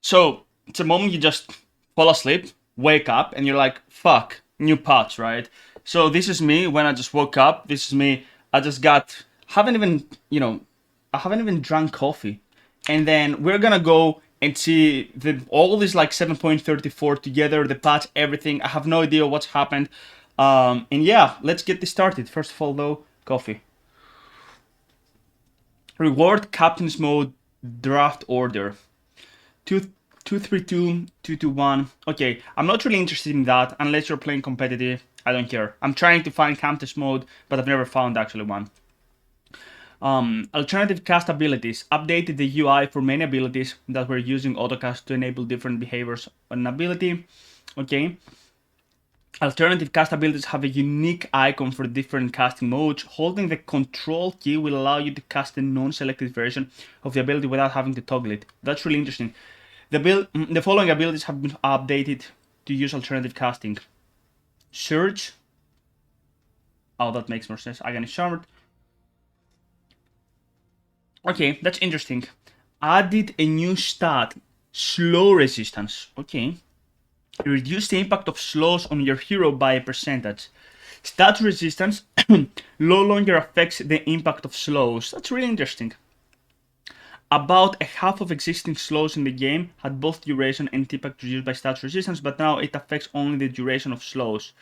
So it's a moment you just fall asleep, wake up, and you're like, fuck, new patch, right? So this is me when I just woke up. This is me. I just haven't even, I haven't even drank coffee. And then we're gonna go and see all this like 7.34 together, the patch, everything. I have no idea what's happened. And yeah, let's get this started. First of all, though, coffee. Reward captain's mode draft order. Two, 232, 221. Okay, I'm not really interested in that unless you're playing competitive. I don't care. I'm trying to find Countess mode, but I've never found actually one. Alternative cast abilities. Updated the UI for many abilities that were using autocast to enable different behaviors on an ability. Okay. Alternative cast abilities have a unique icon for different casting modes. Holding the control key will allow you to cast a non-selected version of the ability without having to toggle it. That's really interesting. The following abilities have been updated to use alternative casting. Surge. Oh, that makes more sense. Agony Shard. Okay, that's interesting. Added a new stat. Slow resistance. Okay. Reduce the impact of slows on your hero by a percentage. Stat resistance no longer affects the impact of slows. That's really interesting. About a half of existing slows in the game had both duration and impact reduced by stat resistance, but now it affects only the duration of slows.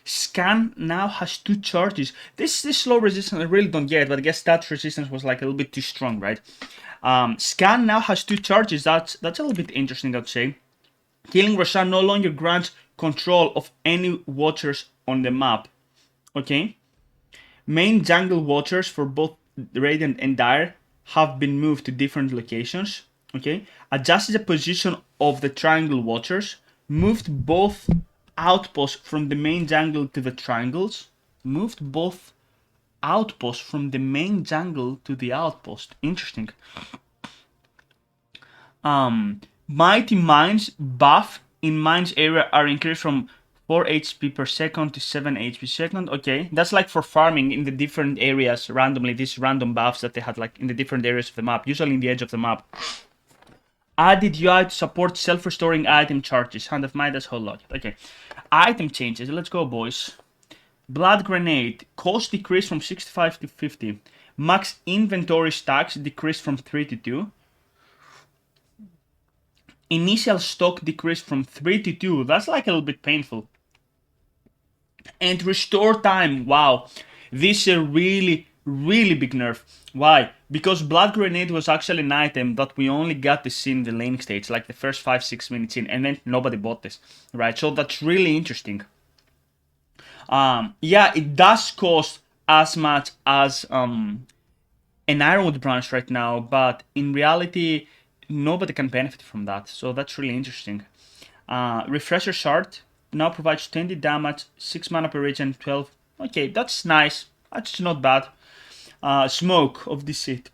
Scan now has 2 charges. This slow resistance I really don't get, but I guess stat resistance was like a little bit too strong, right? Scan now has 2 charges. That's a little bit interesting, I'd say. Killing Roshan no longer grants control of any watchers on the map. Okay. Main jungle watchers for both Radiant and Dire have been moved to different locations. Okay. Adjusted the position of the triangle watchers. Moved both outposts from the main jungle to the triangles. Moved both outposts from the main jungle to the outpost. Interesting. Mighty Mines buff in Mines area are increased from 4 HP per second to 7 HP per second. Okay, that's like for farming in the different areas randomly, these random buffs that they had like in the different areas of the map, usually in the edge of the map. Added UI to support self-restoring item charges. Hand of Midas, whole lot. Okay, item changes. Let's go, boys. Blood Grenade. Cost decreased from 65 to 50. Max inventory stacks decreased from 3 to 2. Initial stock decreased from 3 to 2. That's like a little bit painful. And restore time. Wow. This is a really, really big nerf. Why? Because Blood Grenade was actually an item that we only got to see in the laning stage, like the first 5-6 minutes in, and then nobody bought this, right? So that's really interesting. Yeah, it does cost as much as an Ironwood branch right now, but in reality, nobody can benefit from that. So that's really interesting. Refresher Shard now provides 20 damage, 6 mana per region, 12. Okay, that's nice. That's not bad. Smoke of Deceit.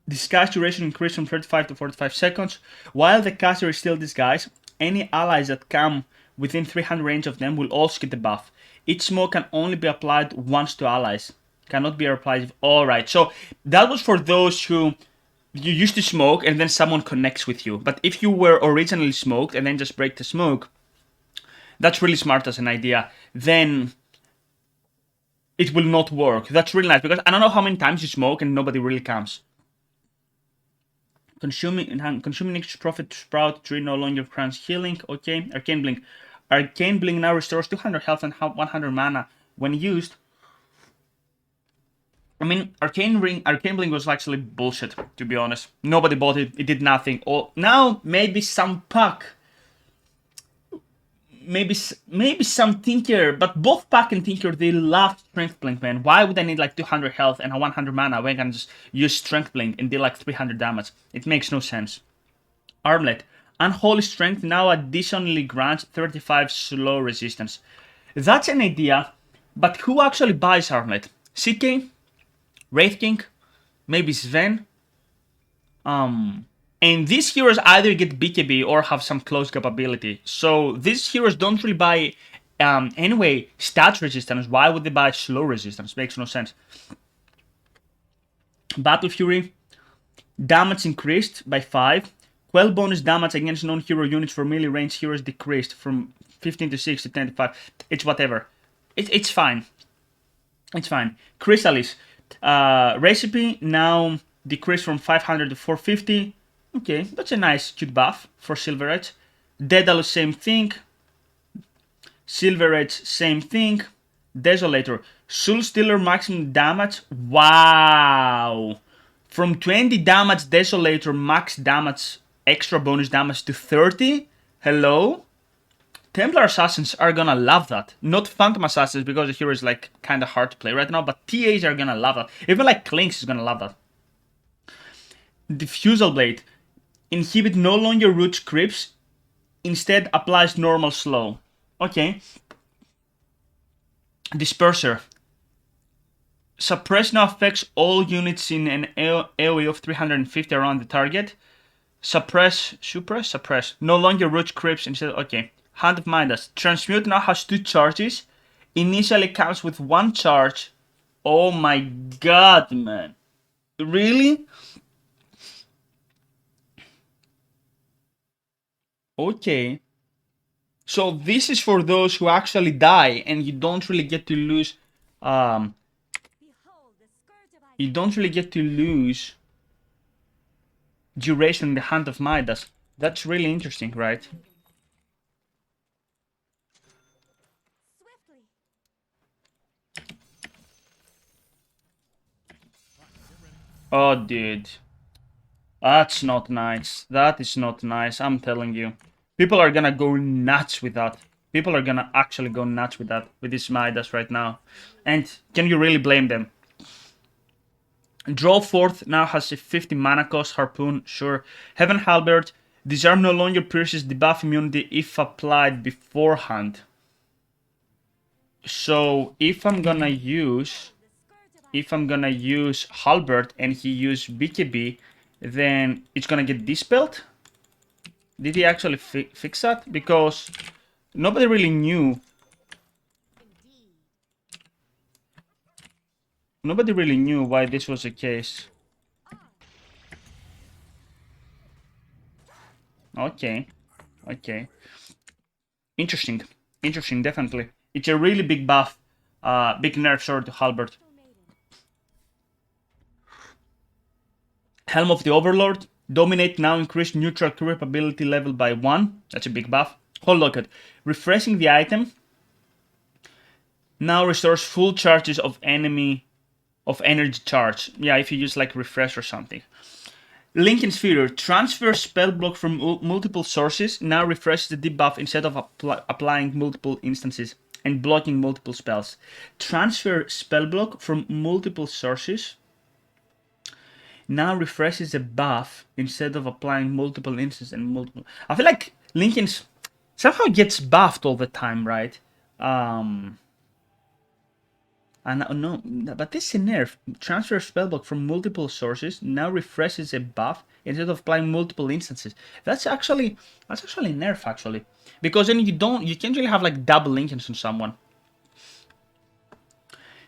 Disguise duration increased from 35 to 45 seconds. While the caster is still disguised, any allies that come within 300 range of them will also get the buff. Each smoke can only be applied once to allies. Cannot be applied. Alright, so that was for those who you used to smoke and then someone connects with you. But if you were originally smoked and then just break the smoke, that's really smart as an idea. Then it will not work. That's really nice because I don't know how many times you smoke and nobody really comes. Consuming extra profit sprout tree no longer grants healing. Okay, Arcane Blink. Arcane Blink now restores 200 health and 100 mana when used. I mean, Arcane Blink was actually bullshit, to be honest. Nobody bought it. It did nothing. Oh, now maybe some pack. Maybe some Tinker, but both Pack and Tinker, they love Strength Blink, man. Why would I need like 200 health and 100 mana when I can just use Strength Blink and deal like 300 damage? It makes no sense. Armlet. Unholy Strength now additionally grants 35 slow resistance. That's an idea, but who actually buys Armlet? CK? Wraith King? Maybe Sven? And these heroes either get BKB or have some close gap ability. So these heroes don't really buy, anyway, stat resistance. Why would they buy slow resistance? Makes no sense. Battle Fury. Damage increased by 5. Quell bonus damage against non-hero units for melee range heroes decreased from 15 to 6 to 10 to 5. It's whatever. It's fine. It's fine. Chrysalis. Recipe now decreased from 500 to 450. Okay, that's a nice cute buff for Silver Edge. Daedalus, same thing. Silver Edge, same thing. Desolator. Soul Stealer maximum damage. Wow. From 20 damage Desolator max damage, extra bonus damage to 30. Hello? Templar Assassins are gonna love that. Not Phantom Assassins because the hero is like kinda hard to play right now, but TAs are gonna love that. Even like Clinks is gonna love that. Diffusal Blade. Inhibit no longer roots creeps. Instead applies normal slow. Okay. Disperser. Suppress now affects all units in an AoE of 350 around the target. Suppress. No longer root creeps instead. Okay. Hand of Midas. Transmute now has 2 charges. Initially comes with 1 charge. Oh my god, man. Really? Okay. So this is for those who actually die and you don't really get to lose duration in the Hand of Midas. That's really interesting, right? Oh, dude. That's not nice. That is not nice, I'm telling you. People are gonna go nuts with that. People are gonna actually go nuts with that, with this Midas right now. And can you really blame them? Draw Forth now has a 50 mana cost. Harpoon, sure. Heaven Halberd. Disarm no longer pierces debuff immunity if applied beforehand. So if I'm gonna use Halberd and he use BKB, then it's gonna get dispelled. Did he actually fix that? Because nobody really knew. Nobody really knew why this was the case. Okay. Interesting, definitely. It's a really big buff, big nerf sword to Halberd. Helm of the Overlord. Dominate now increased neutral creep ability level by 1. That's a big buff. Hold locket. Refreshing the item. Now restores full charges of energy charge. Yeah, if you use like refresh or something. Lincoln Sphere. Transfer spell block from multiple sources. Now refreshes the debuff instead of applying multiple instances and blocking multiple spells. Transfer spell block from multiple sources. Now refreshes a buff instead of applying multiple instances and multiple. I feel like Lincoln's somehow gets buffed all the time, right? No, but this is a nerf. Transfer spellbook from multiple sources now refreshes a buff instead of applying multiple instances. That's actually a nerf actually, because then you can't really have like double Lincolns on someone.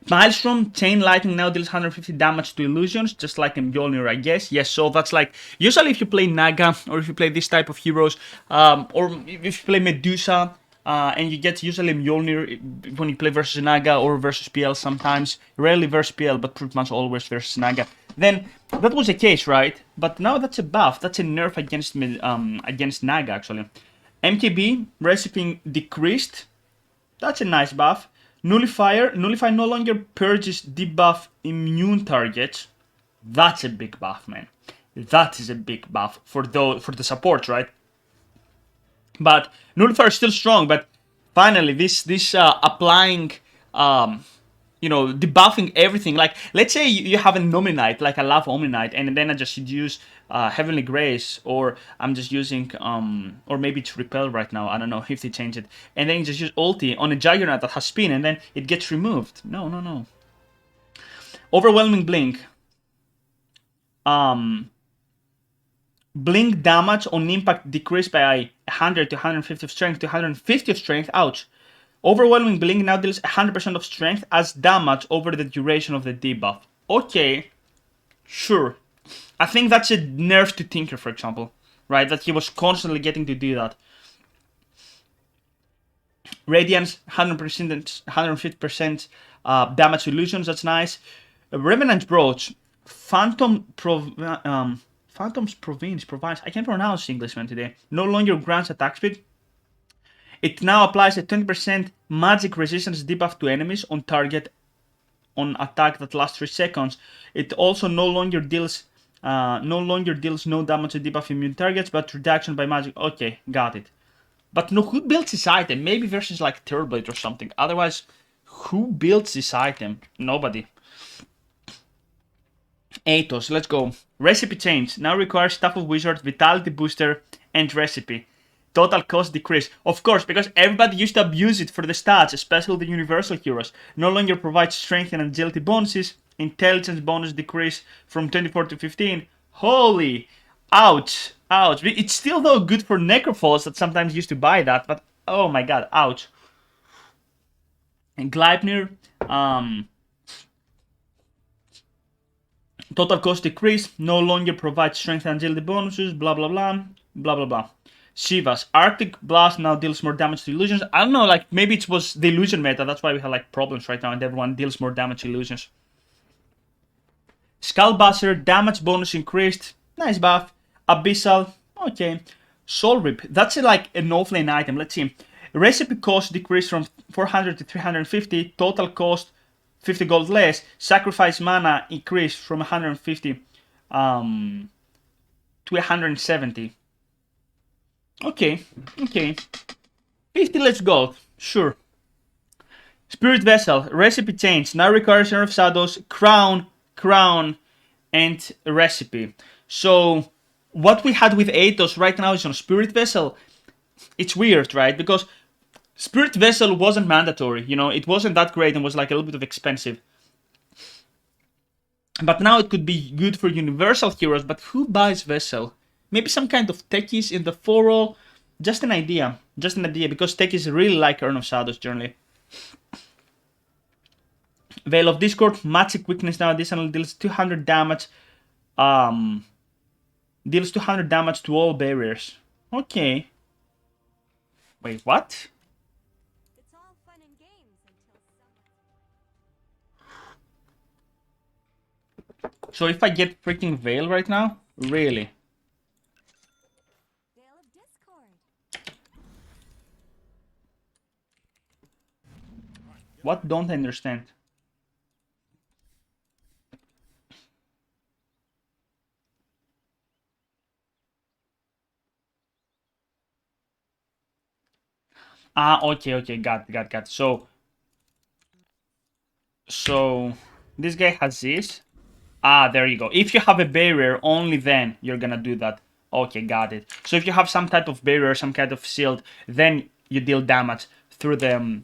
Maelstrom, Chain Lightning now deals 150 damage to illusions, just like in Mjolnir, I guess. Yes, so that's like, usually if you play Naga, or if you play this type of heroes, or if you play Medusa, and you get usually Mjolnir when you play versus Naga or versus PL sometimes, rarely versus PL, but pretty much always versus Naga. Then, that was the case, right? But now that's a buff, that's a nerf against Naga, actually. MKB, recipe decreased, that's a nice buff. Nullifier no longer purges debuff immune targets. That's a big buff, man. That is a big buff for the support, right? But Nullifier is still strong. But finally, this applying, debuffing everything. Like, let's say you have a Omni-Knight, like I love Omni-Knight, and then I just use Heavenly Grace, or I'm just using, or maybe it's Repel right now, I don't know if they change it, and then you just use ulti on a Juggernaut that has spin, and then it gets removed. No. Overwhelming Blink. Blink damage on impact decreased by 100 to 150 of strength to 150 of strength. Ouch. Overwhelming Blink now deals 100% of strength as damage over the duration of the debuff. Okay, sure. I think that's a nerf to Tinker, for example. right? That he was constantly getting to do that. Radiance, 100%, 150% damage illusions, that's nice. Revenant Brooch, Phantom's Province, I can't pronounce English, man, today. No longer grants attack speed. It now applies a 20% magic resistance debuff to enemies on target on attack that lasts 3 seconds. It also no longer deals no damage to debuff immune targets, but reduction by magic. Okay, got it. But no, who builds this item? Maybe versus like Turblade or something. Otherwise, who builds this item? Nobody. Athos, let's go. Recipe change. Now requires Staff of Wizard, Vitality Booster, and Recipe. Total cost decrease. Of course, because everybody used to abuse it for the stats, especially the Universal Heroes. No longer provides Strength and Agility bonuses. Intelligence bonus decrease from 24 to 15. Holy! Ouch! Ouch. It's still though good for Necrophiles that sometimes used to buy that, but oh my god, ouch. And Gleipnir, total cost decrease, no longer provides strength and agility bonuses, blah blah blah, blah blah blah. Shivas, Arctic Blast now deals more damage to illusions. I don't know, like maybe it was the illusion meta, that's why we have like problems right now and everyone deals more damage to illusions. Skullbuster, damage bonus increased, nice buff. Abyssal, okay. Soul Rip, that's like an offlane item, let's see. Recipe cost decreased from 400 to 350, total cost 50 gold less. Sacrifice mana increased from 150 to 170. Okay, okay. 50 let's go, sure. Spirit Vessel, recipe change, now requires Nerf Shadows, Crown, and Recipe. So, what we had with Athos right now is on Spirit Vessel. It's weird, right? Because Spirit Vessel wasn't mandatory, you know, it wasn't that great and was like a little bit of expensive. But now it could be good for Universal Heroes, but who buys Vessel? Maybe some kind of techies in the 4-roll? Just an idea, because techies really like Urn of Shadows generally. Veil of Discord, Magic Weakness now additionally deals 200 damage. Deals 200 damage to all barriers. Okay. Wait, what? It's all fun and games until someone... So if I get freaking Veil right now? Really? Veil of Discord. What don't I understand? Ah, okay, got it. So this guy has this. Ah, there you go. If you have a barrier, only then you're gonna do that. Okay, got it. So if you have some type of barrier, some kind of shield, then you deal damage through a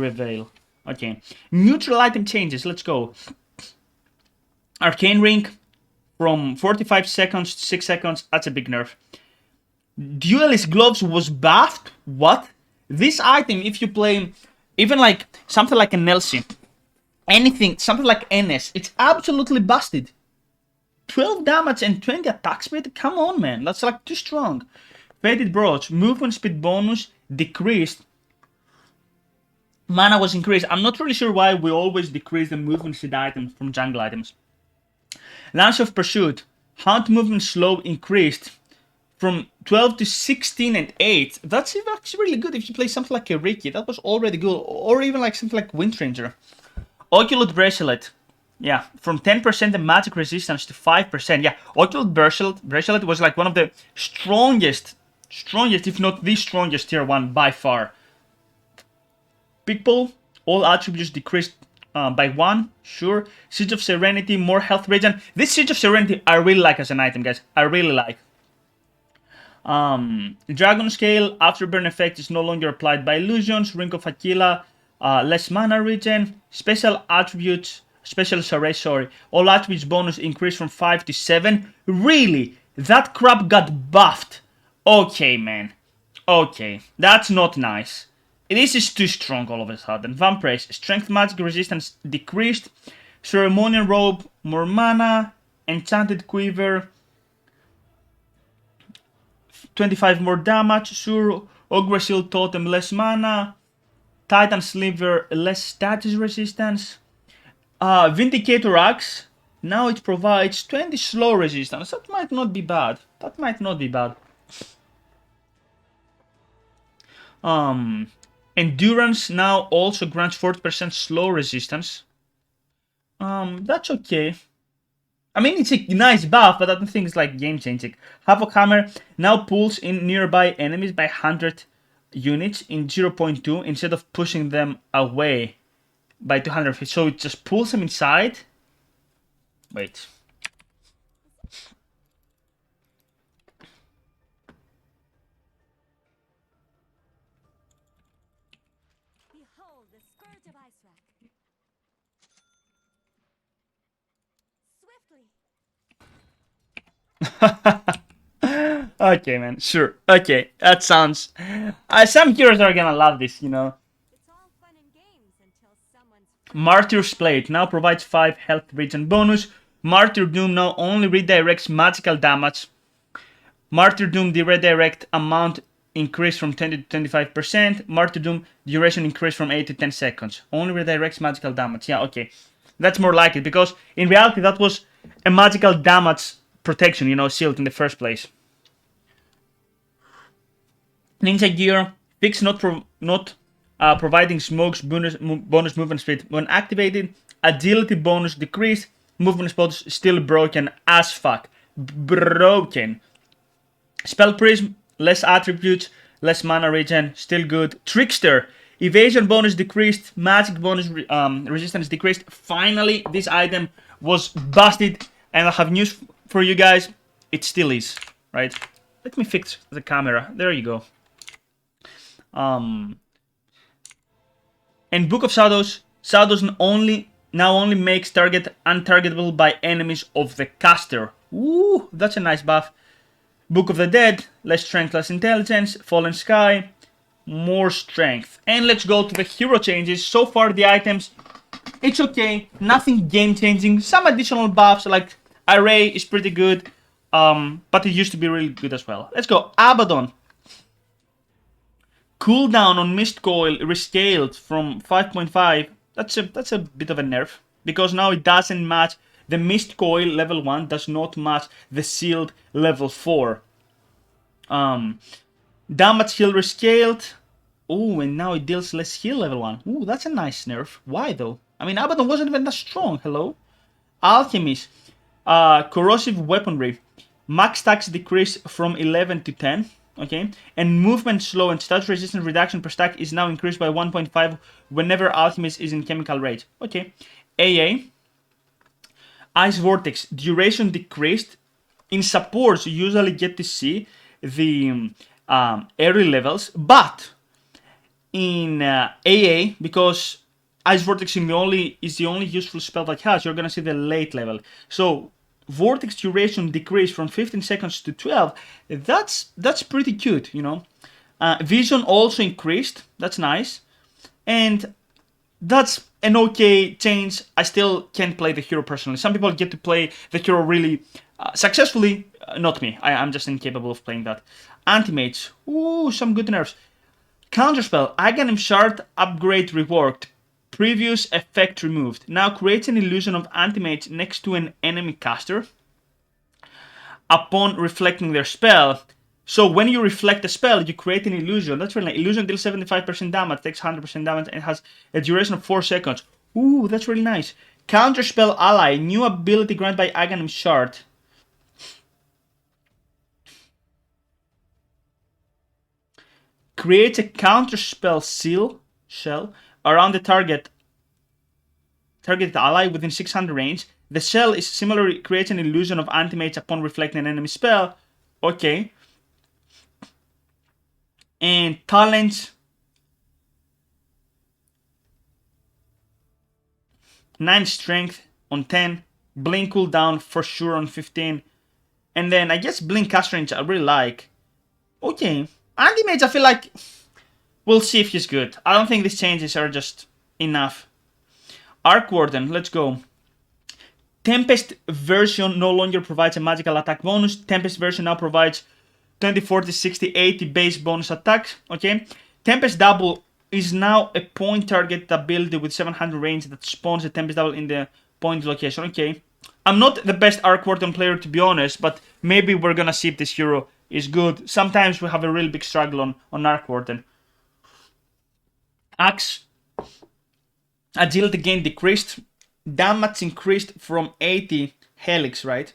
veil. Okay. Neutral item changes. Let's go. Arcane Ring from 45 seconds to 6 seconds. That's a big nerf. Duelist Gloves was buffed. What? This item, if you play even like something like an Elsie, anything, something like NS, it's absolutely busted. 12 damage and 20 attack speed? Come on, man. That's like too strong. Faded Brooch, movement speed bonus decreased. Mana was increased. I'm not really sure why we always decrease the movement speed items from jungle items. Lance of Pursuit, hunt movement slow increased from 12 to 16 and 8. That's actually really good if you play something like a Riki. That was already good. Or even like something like Windranger. Oculus Bracelet. Yeah, from 10% of magic resistance to 5%. Yeah, Oculus Bracelet was like one of the strongest, if not the strongest tier 1 by far. Big Pull, all attributes decreased by 1, sure. Siege of Serenity, more health regen. This Siege of Serenity I really like as an item, guys. I really like. Dragon Scale, Afterburn effect is no longer applied by illusions. Ring of Aquila, less mana regen. Special attributes, all attributes bonus increased from 5 to 7. Really? That crap got buffed. Okay, man. Okay, that's not nice. This is too strong all of a sudden. Vampraise, strength magic resistance decreased. Ceremonial Robe, more mana. Enchanted Quiver, 25 more damage, sure. Ogre Shield Totem, less mana. Titan Sliver, less status resistance. Vindicator Axe, now it provides 20 slow resistance. That might not be bad. That might not be bad. Endurance now also grants 40% slow resistance. That's okay. I mean, it's a nice buff, but I don't think it's like game changing. Havoc Hammer now pulls in nearby enemies by 100 units in 0.2 instead of pushing them away by 200 feet. So it just pulls them inside. Wait. Behold the scourge of Icewrack. Swiftly. Okay, man. Sure. Okay, that sounds. Some heroes are gonna love this, you know. It's all fun and games until someone's Martyr's Plate now provides 5 health regen bonus. Martyr Doom now only redirects magical damage. Martyr Doom the redirect amount increased from 10 to 25%. Martyr Doom duration increased from 8 to 10 seconds. Only redirects magical damage. Yeah, okay. That's more like it, because in reality that was a magical damage protection, you know, shield in the first place. Ninja Gear, fix not providing smokes bonus movement speed. When activated, agility bonus decreased, movement spots still broken as fuck. Broken. Spell Prism, less attributes, less mana regen, still good. Trickster, evasion bonus decreased, magic bonus resistance decreased. Finally, this item was busted, and I have news for you guys. It still is, right? Let me fix the camera. There you go. And Book of Shadows now only makes target untargetable by enemies of the caster. Ooh, that's a nice buff. Book of the Dead, less strength, less intelligence. Fallen Sky, more strength. And let's go to the hero changes. So far the items, it's okay, nothing game changing. Some additional buffs like Array is pretty good, but it used to be really good as well. Let's go. Abaddon. Cooldown on Mist Coil rescaled from 5.5. That's a bit of a nerf, because now it doesn't match. The Mist Coil level 1 does not match the Shield level 4. Damage heal rescaled. Oh, and now it deals less heal level 1. Ooh, that's a nice nerf. Why though? I mean, Abaddon wasn't even that strong. Hello? Alchemist. Corrosive Weaponry. Max stacks decrease from 11 to 10. Okay, and movement slow and status resistance reduction per stack is now increased by 1.5 whenever Alchemist is in chemical rage. Okay, AA. Ice Vortex, duration decreased. In supports, you usually get to see the area levels, but in AA, because Ice Vortex is the only useful spell that has, you're gonna see the late level. So Vortex duration decreased from 15 seconds to 12. That's pretty cute, you know. Vision also increased. That's nice, and that's an okay change. I still can't play the hero personally. Some people get to play the hero really successfully. Not me. I'm just incapable of playing that. Anti-Mage. Ooh, some good nerfs. Counterspell. Aghanim Shard upgrade reworked. Previous effect removed. Now creates an illusion of Anti-Mage next to an enemy caster upon reflecting their spell. So when you reflect a spell, you create an illusion. That's really nice. Illusion deals 75% damage, takes 100% damage, and has a duration of 4 seconds. Ooh, that's really nice. Counterspell Ally, new ability granted by Aghanim Shard. Creates a counterspell shell around the targeted ally within 600 range. The shell is similarly creates an illusion of Anti-Mage upon reflecting an enemy spell. Okay. And talents. 9 strength on 10. Blink cooldown for sure on 15. And then I guess Blink cast range I really like. Okay. Anti-Mage I feel like we'll see if he's good. I don't think these changes are just enough. Arc Warden, let's go. Tempest version no longer provides a magical attack bonus. Tempest version now provides 20, 40, 60, 80 base bonus attacks. Okay. Tempest Double is now a point target ability with 700 range that spawns a Tempest Double in the point location. Okay. I'm not the best Arc Warden player, to be honest, but maybe we're gonna see if this hero is good. Sometimes we have a really big struggle on Arc Warden. Axe agility gain decreased, damage increased from 80 Helix, right,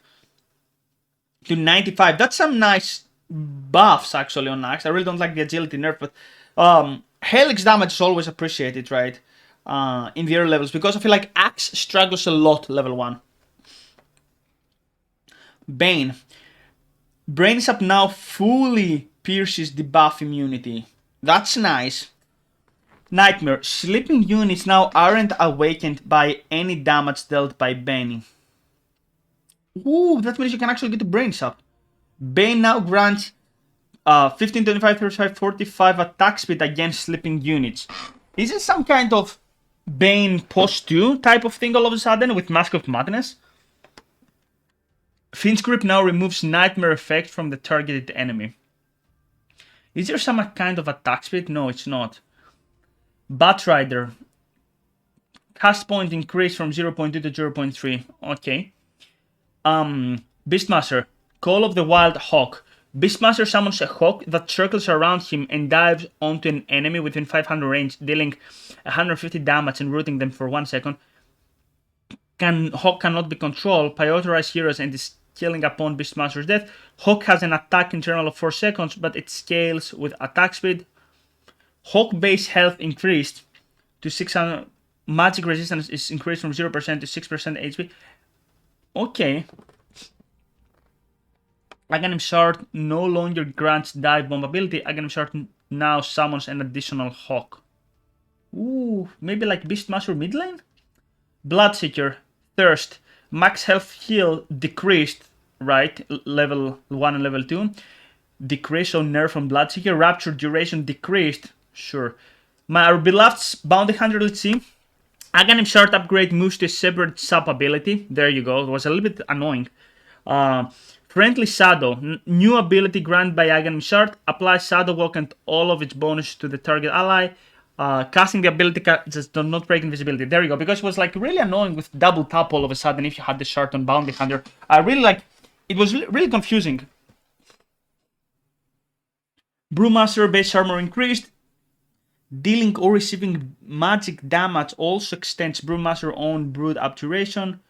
to 95. That's some nice buffs actually on Axe. I really don't like the agility nerf, but Helix damage is always appreciated, right, in the early levels, because I feel like Axe struggles a lot level 1. Bane. Brains Up now fully pierces debuff immunity. That's nice. Nightmare. Sleeping units now aren't awakened by any damage dealt by Bane. Ooh, that means you can actually get the Brains Up. Bane now grants 15, 25, 35, 45 attack speed against sleeping units. Is it some kind of Bane post 2 type of thing all of a sudden with Mask of Madness? Fiend's Grip now removes Nightmare effect from the targeted enemy. Is there some kind of attack speed? No, it's not. Batrider. Cast point increase from 0.2 to 0.3. Okay. Beastmaster. Call of the Wild Hawk. Beastmaster summons a hawk that circles around him and dives onto an enemy within 500 range, dealing 150 damage and rooting them for 1 second. Hawk cannot be controlled by authorized heroes and is scaling upon Beastmaster's death. Hawk has an attack interval of 4 seconds, but it scales with attack speed. Hawk base health increased to 600. Magic resistance is increased from 0% to 6% HP. Okay. Aghanim Shard no longer grants dive bomb ability. Aghanim Shard now summons an additional Hawk. Ooh, maybe like Beastmaster mid lane? Bloodseeker. Thirst. Max health heal decreased, right? Level 1 and level 2. Decrease on nerf from Bloodseeker. Rapture duration decreased. Sure. My beloved bounty hunter, let's see. Aghanim Shard upgrade moves to a separate sub ability. There you go. It was a little bit annoying. Friendly Shadow. New ability granted by Aghanim Shard. Applies Shadow Walk and all of its bonuses to the target ally. Casting the ability just does not break invisibility. There you go. Because it was like really annoying with double tap all of a sudden if you had the shard on Bounty Hunter. I really like it was really confusing. Brewmaster base armor increased. Dealing or receiving magic damage also extends Brewmaster own brood up duration.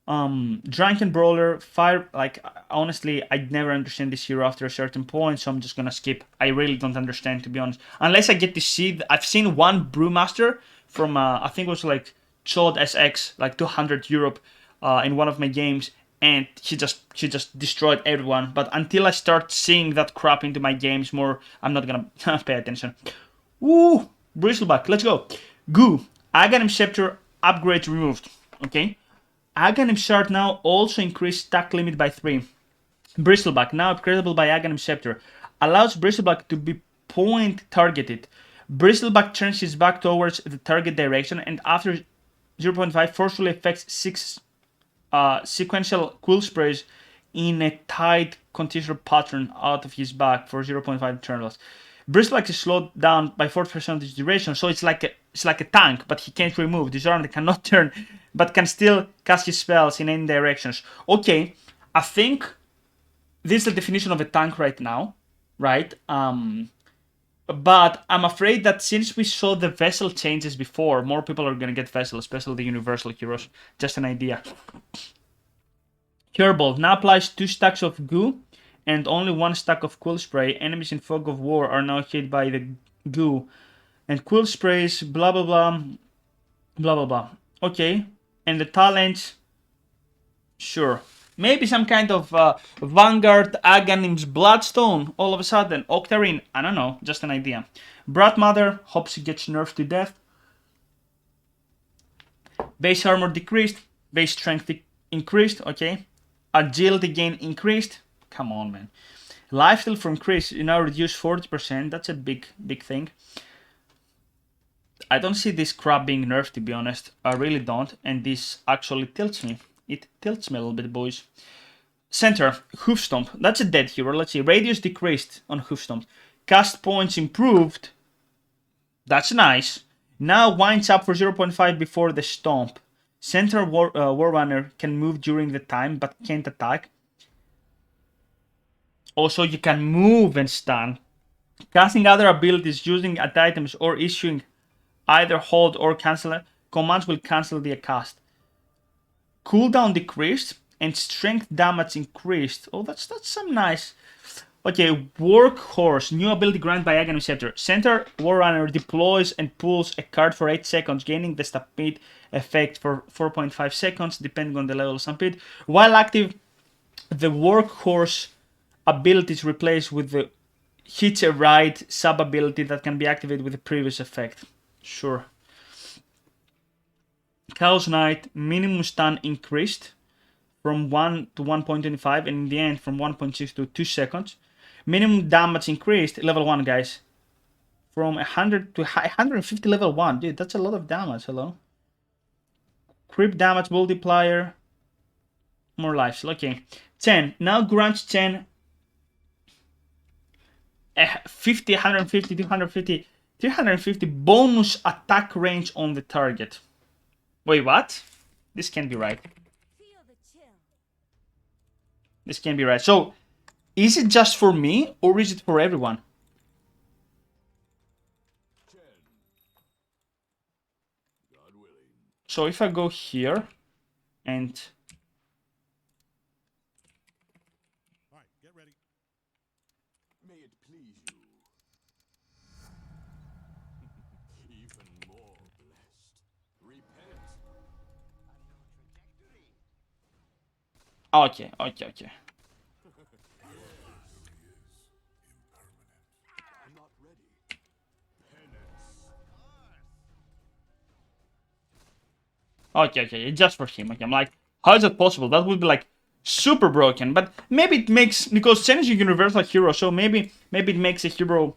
Drunken Brawler, Fire, like, honestly, I'd never understand this hero after a certain point, so I'm just gonna skip. I really don't understand, to be honest. Unless I get to see, I've seen one Brewmaster from, I think it was like Chod SX, like 200 Europe, in one of my games, and she just destroyed everyone. But until I start seeing that crap into my games more, I'm not gonna pay attention. Ooh, Bristleback, let's go. Goo, Aghanim Scepter upgrade removed, okay? Aghanim Shard now also increased stack limit by 3. Bristleback, now upgradable by Aghanim Scepter, allows Bristleback to be point targeted. Bristleback turns his back towards the target direction and after 0.5 forcefully affects 6 sequential quill sprays in a tight continuous pattern out of his back for 0.5 intervals. Bristleback is slowed down by 40% of its duration, so it's like a tank, but he can't remove. Disarmed cannot turn, but can still cast his spells in any directions. Okay, I think this is the definition of a tank right now, right? But I'm afraid that since we saw the vessel changes before, more people are gonna get vessel, especially the universal heroes. Just an idea. Curebolt now applies 2 stacks of goo and only 1 stack of quill spray. Enemies in Fog of War are now hit by the goo. And quill sprays, blah blah blah, blah blah blah. Okay, and the talents, sure. Maybe some kind of Vanguard Aghanim's Bloodstone all of a sudden. Octarine, I don't know, just an idea. Brat Mother, hopes he gets nerfed to death. Base armor decreased, base strength increased, okay. Agility gain increased. Come on, man. Lifesteal from Chris, you now reduce 40%. That's a big thing. I don't see this crap being nerfed, to be honest. I really don't. And this actually tilts me. It tilts me a little bit, boys. Center, Hoof Stomp. That's a dead hero. Let's see. Radius decreased on Hoof Stomp. Cast points improved. That's nice. Now winds up for 0.5 before the stomp. Center Warrunner can move during the time but can't attack. Also, you can move and stun. Casting other abilities using at items or issuing either hold or cancel commands will cancel the cast. Cooldown decreased and strength damage increased. Oh, that's some nice. Okay, Workhorse, new ability granted by Aghanim Scepter. Center Warrunner deploys and pulls a card for 8 seconds, gaining the Stampede effect for 4.5 seconds, depending on the level of Stampede. While active, the Workhorse ability is replaced with the Hitch a Ride sub-ability that can be activated with the previous effect. Sure. Chaos Knight, minimum stun increased from 1 to 1.25 and in the end from 1.6 to 2 seconds. Minimum damage increased, level 1 guys. From 100 to 150 level 1. Dude, that's a lot of damage, hello. Creep damage multiplier. More lives, okay. 10, now grants 10. 50, 150, 250, 350 bonus attack range on the target. Wait, what? This can't be right. Feel the chill. This can't be right. So, is it just for me or is it for everyone? 10. God willing. So if I go here and Alright, get ready. May it please you. Even more blessed. Repent. okay. I'm not ready. Penance. Okay, it's just for him. Okay, I'm like, how is that possible? That would be like super broken. But maybe it makes, because Chen is a universal hero, so maybe it makes a hero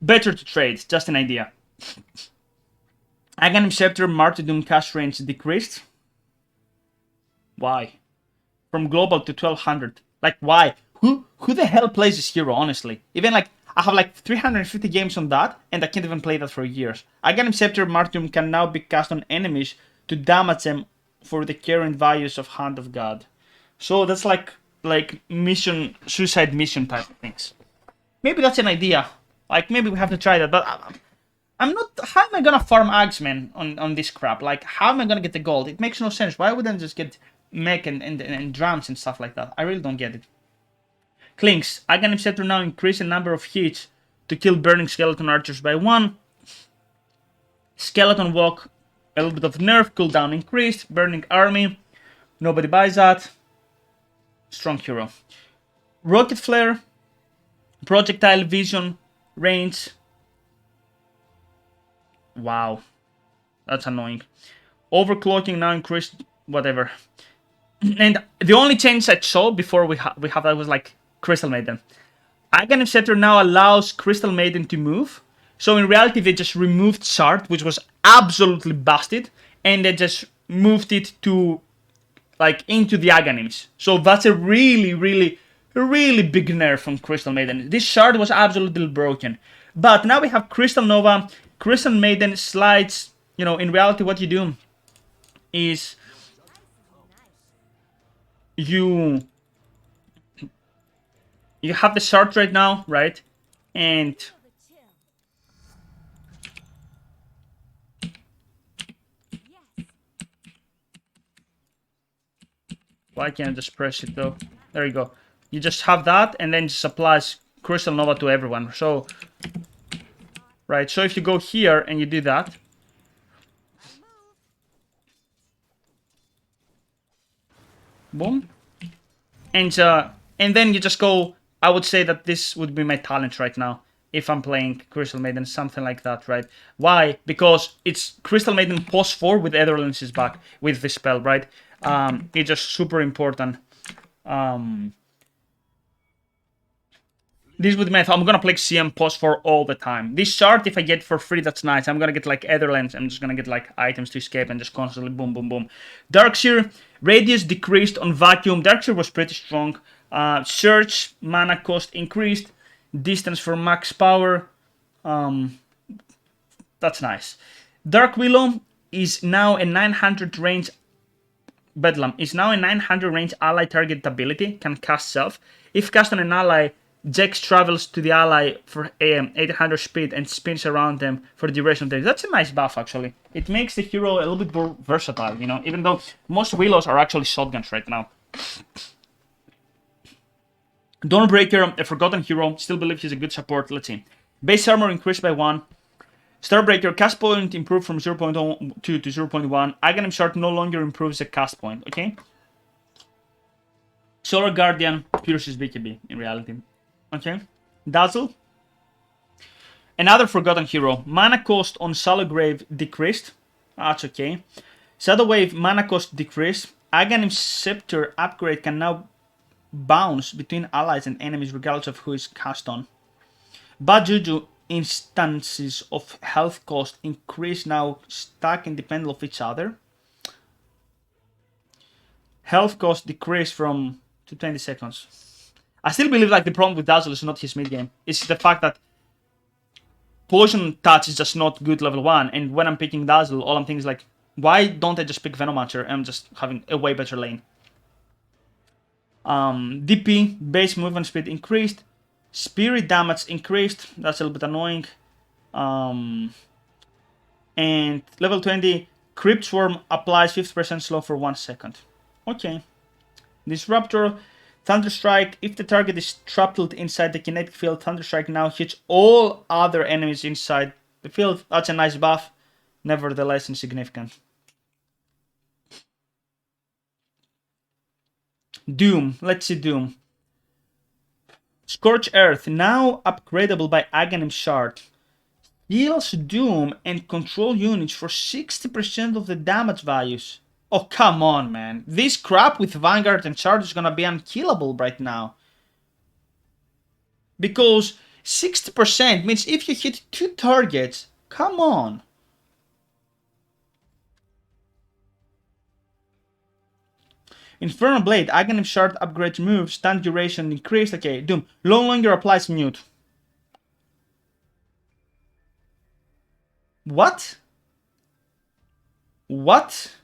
better to trade. Just an idea. Aghanim Scepter Martyrdom cast range decreased. Why? From global to 1200. Like, why? Who the hell plays this hero, honestly? Even like, I have like 350 games on that, and I can't even play that for years. Aghanim Scepter Martyrdom can now be cast on enemies to damage them for the current values of Hand of God. So that's like mission, suicide mission type of things. Maybe that's an idea. Like, maybe we have to try that, but I'm not. How am I gonna farm Axemen on this crap? Like, how am I gonna get the gold? It makes no sense. Why wouldn't I just get mech and drums and stuff like that? I really don't get it. Clinks. Aghanim Scepter now increase the number of hits to kill burning skeleton archers by 1. Skeleton walk, a little bit of nerf, cooldown increased. Burning army, nobody buys that. Strong hero. Rocket flare, projectile vision, range. Wow, that's annoying. Overclocking now increased, whatever. And the only change I saw before we have that was like Crystal Maiden. Aghanim Scepter now allows Crystal Maiden to move. So in reality, they just removed Shard, which was absolutely busted, and they just moved it to like into the Aghanims. So that's a really big nerf from Crystal Maiden. This Shard was absolutely broken. But now we have Crystal Nova. Crystal Maiden slides. You know, in reality, what you do is you have the Shard right now, right? And Feel the chill. Yes. why can't I just press it though? There you go. You just have that, and then just applies Crystal Nova to everyone. So, right. So if you go here and you do that, boom, and then you just go. I would say that this would be my talent right now if I'm playing Crystal Maiden, something like that, right? Why? Because it's Crystal Maiden post 4 with Etherlands is back with this spell, right? It's just super important. this would mean I'm gonna play CM post for all the time. This shard, if I get for free, that's nice. I'm gonna get like Etherlands. I'm just gonna get like items to escape and just constantly boom, boom, boom. Darkseer, radius decreased on vacuum. Darkseer was pretty strong. Search, mana cost increased. Distance for max power. That's nice. Dark Willow is now a 900 range. Bedlam is now a 900 range ally target ability. Can cast self. If cast on an ally, Jex travels to the ally for 800 speed and spins around them for the duration of the day. That's a nice buff, actually. It makes the hero a little bit more versatile, you know, even though most Willows are actually shotguns right now. Dawnbreaker, a forgotten hero. Still believe he's a good support. Let's see. Base armor increased by 1. Starbreaker, cast point improved from 0.2 to 0.1. Aghanim Shard no longer improves the cast point, okay? Solar Guardian, pierces BKB in reality. Okay? Dazzle. Another forgotten hero. Mana cost on Salograve decreased. That's okay. Shadow Wave, mana cost decreased. Aghanim Scepter upgrade can now bounce between allies and enemies regardless of who is cast on. Bad Juju, instances of health cost increase now stack independent of each other. Health cost decrease from to 20 seconds. I still believe like the problem with Dazzle is not his mid game. It's the fact that Poison Touch is just not good level 1, and when I'm picking Dazzle, all I'm thinking is like, why don't I just pick Venomancer and I'm just having a way better lane? DP, base movement speed increased. Spirit damage increased. That's a little bit annoying. And level 20, Crypt Swarm applies 50% slow for 1 second. Okay. Disruptor, Thunderstrike. If the target is trapped inside the kinetic field, Thunderstrike now hits all other enemies inside the field. That's a nice buff. Nevertheless insignificant. Doom. Let's see Doom. Scorch Earth, now upgradable by Aghanim Shard. Heals Doom and control units for 60% of the damage values. Oh, come on, man. This crap with Vanguard and Shard is gonna be unkillable right now. Because 60% means if you hit 2 targets, come on. Infernal Blade, Aghanim Shard upgrades moves, stun duration increased. Okay, Doom no longer applies mute. What? What?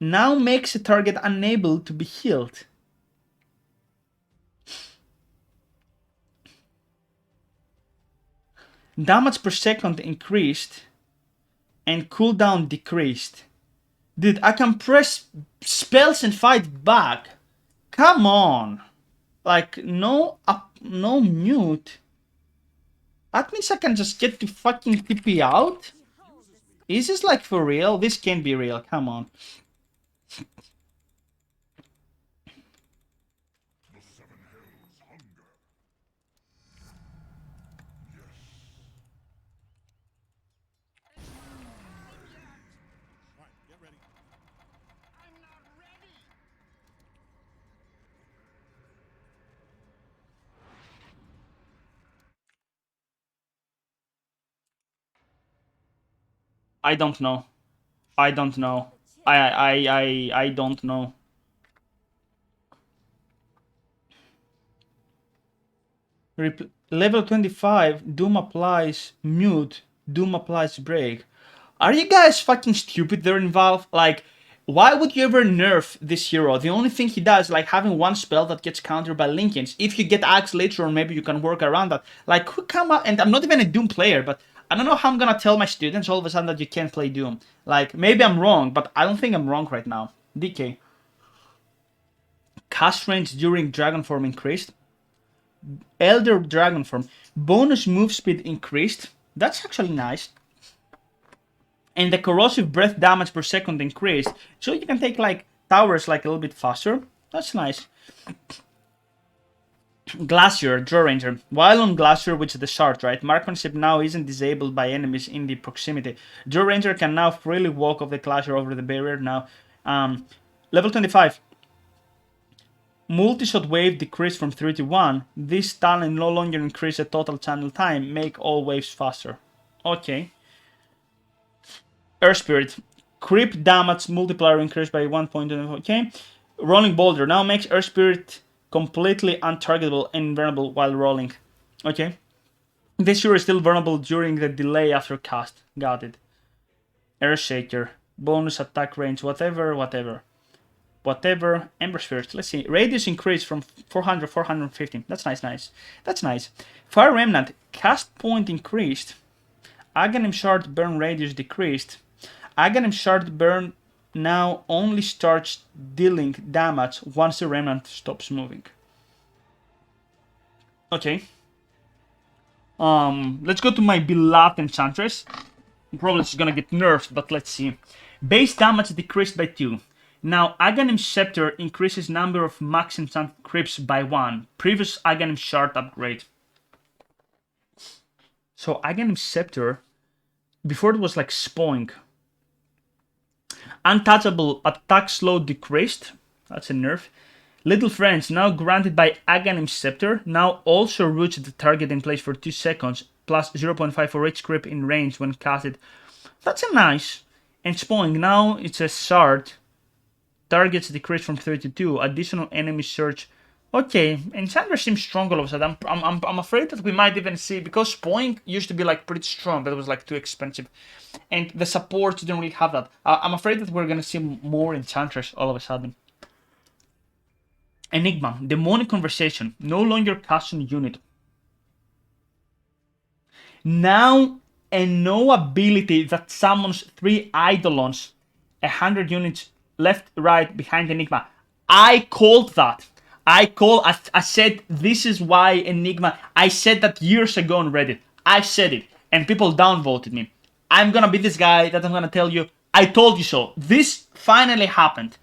Now makes a target unable to be healed. Damage per second increased and cooldown decreased. Dude, I can press spells and fight back. Come on. Like, no mute. That means I can just get to fucking TP out? Is this like for real? This can't be real. Come on. All right, get ready. I'm not ready. I don't know. I don't know. I don't know. Level 25, Doom applies mute, Doom applies break. Are you guys fucking stupid there in Valve? Like, why would you ever nerf this hero? The only thing he does is like having one spell that gets countered by Linkens. If you get Axe later on, maybe you can work around that. Like, who come up, and I'm not even a Doom player, but I don't know how I'm gonna tell my students all of a sudden that you can't play Doom. Like, maybe I'm wrong, but I don't think I'm wrong right now. DK. Cast range during Dragon Form increased. Elder Dragon Form. Bonus move speed increased. That's actually nice. And the corrosive breath damage per second increased. So you can take like towers like a little bit faster. That's nice. Glacier, Draw Ranger. While on Glacier, which is the shard, right? Marksmanship now isn't disabled by enemies in the proximity. Draw Ranger can now freely walk off the Glacier over the barrier now. Level 25. Multi-shot wave decreased from 3 to 1. This talent no longer increases the total channel time. Make all waves faster. Okay. Air Spirit. Creep damage multiplier increased by 1 point. Okay. Rolling Boulder. Now makes Air Spirit completely untargetable and invulnerable while rolling. Okay. This sure is still vulnerable during the delay after cast. Got it. Air Shaker. Bonus attack range. Whatever. Ember Spheres. Let's see. Radius increased from 400 450. That's nice. That's nice. Fire Remnant. Cast point increased. Aghanim Shard burn radius decreased. Aghanim Shard burn now only starts dealing damage once the Remnant stops moving. Okay. Let's go to my beloved Enchantress. Probably it's gonna get nerfed, but let's see. Base damage decreased by 2. Now, Aghanim Scepter increases number of max enchant creeps by 1. Previous Aghanim Shard upgrade. So, Aghanim Scepter, before it was like Spoink. Untouchable attack slow decreased. That's a nerf. Little Friends, now granted by Aghanim Scepter, now also roots the target in place for 2 seconds, plus 0.5 for each creep in range when casted. That's a nice. And Spoink, now it's a shard. Targets decreased from 32. Additional enemy search. Okay, Enchantress seems strong all of a sudden. I'm afraid that we might even see, because Spoink used to be like pretty strong, but it was like too expensive. And the supports didn't really have that. I'm afraid that we're gonna see more Enchantress all of a sudden. Enigma. Demonic Conversation. No longer cast on unit. Now a no ability that summons 3 Eidolons 100 units left, right, behind Enigma. I called that. I said this is why Enigma. I said that years ago on Reddit. I said it, and people downvoted me. I'm gonna be this guy that I'm gonna tell you, I told you so. This finally happened.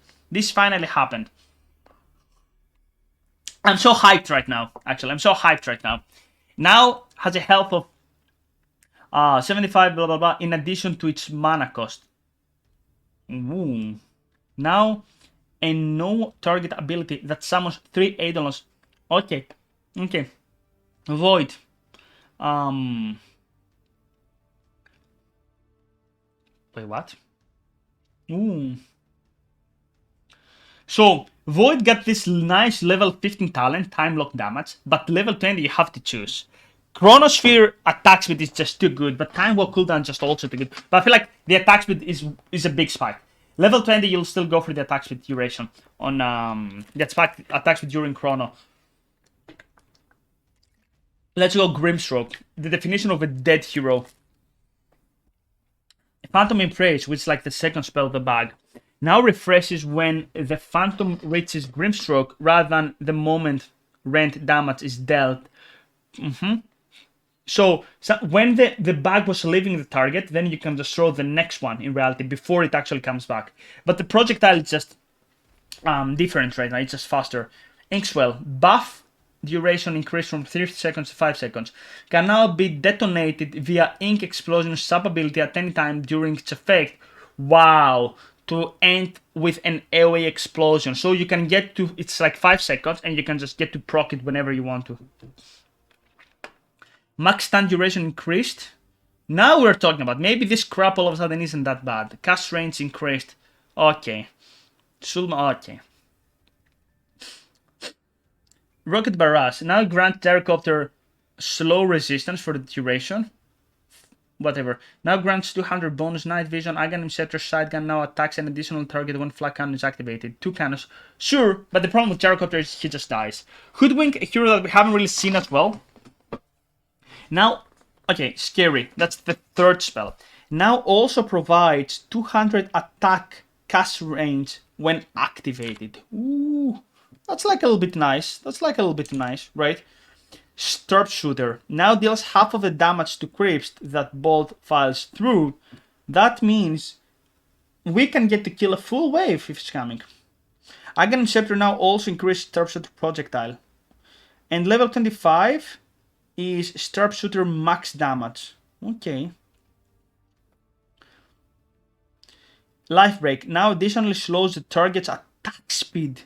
I'm so hyped right now. Actually, I'm so hyped right now. Now has a health of 75, blah blah blah, in addition to its mana cost. Ooh. Now, a no target ability that summons 3 Eidolons. Okay. Void. Wait, what? Ooh. So, Void got this nice level 15 talent, time lock damage, but level 20 you have to choose. Chronosphere attack speed is just too good, but time walk cooldown just also too good. But I feel like the attack speed is a big spike. Level 20, you'll still go for the attack speed duration on the attack speed during Chrono. Let's go Grimstroke. The definition of a dead hero. Phantom Embrace, which is like the second spell of the bag, now refreshes when the Phantom reaches Grimstroke rather than the moment rent damage is dealt. So when the bag was leaving the target, then you can just throw the next one in reality before it actually comes back. But the projectile is just different right now. It's just faster. Inkswell. Buff duration increased from 30 seconds to 5 seconds. Can now be detonated via Ink Explosion sub-ability at any time during its effect. Wow. To end with an AoE explosion. So you can get to, it's like 5 seconds and you can just get to proc it whenever you want to. Max stun duration increased. Now we're talking about, maybe this crap all of a sudden isn't that bad. Cast range increased. Okay. Okay. Rocket Barrage. Now grant Terracopter slow resistance for the duration. Whatever. Now grants 200 bonus night vision. Aghanim Scepter Sidegun now attacks an additional target when flat cannon is activated. 2 cannons. Sure, but the problem with Terracopter is he just dies. Hoodwink, a hero that we haven't really seen as well. Now, okay, Scary. That's the 3rd spell. Now also provides 200 attack cast range when activated. Ooh, that's like a little bit nice. Right? Sharpshooter. Now deals half of the damage to creeps that bolt files through. That means we can get to kill a full wave if it's coming. Aghanim Scepter now also increased Sharpshooter projectile. And level 25 is Sharpshooter max damage. Okay. Life Break now additionally slows the target's attack speed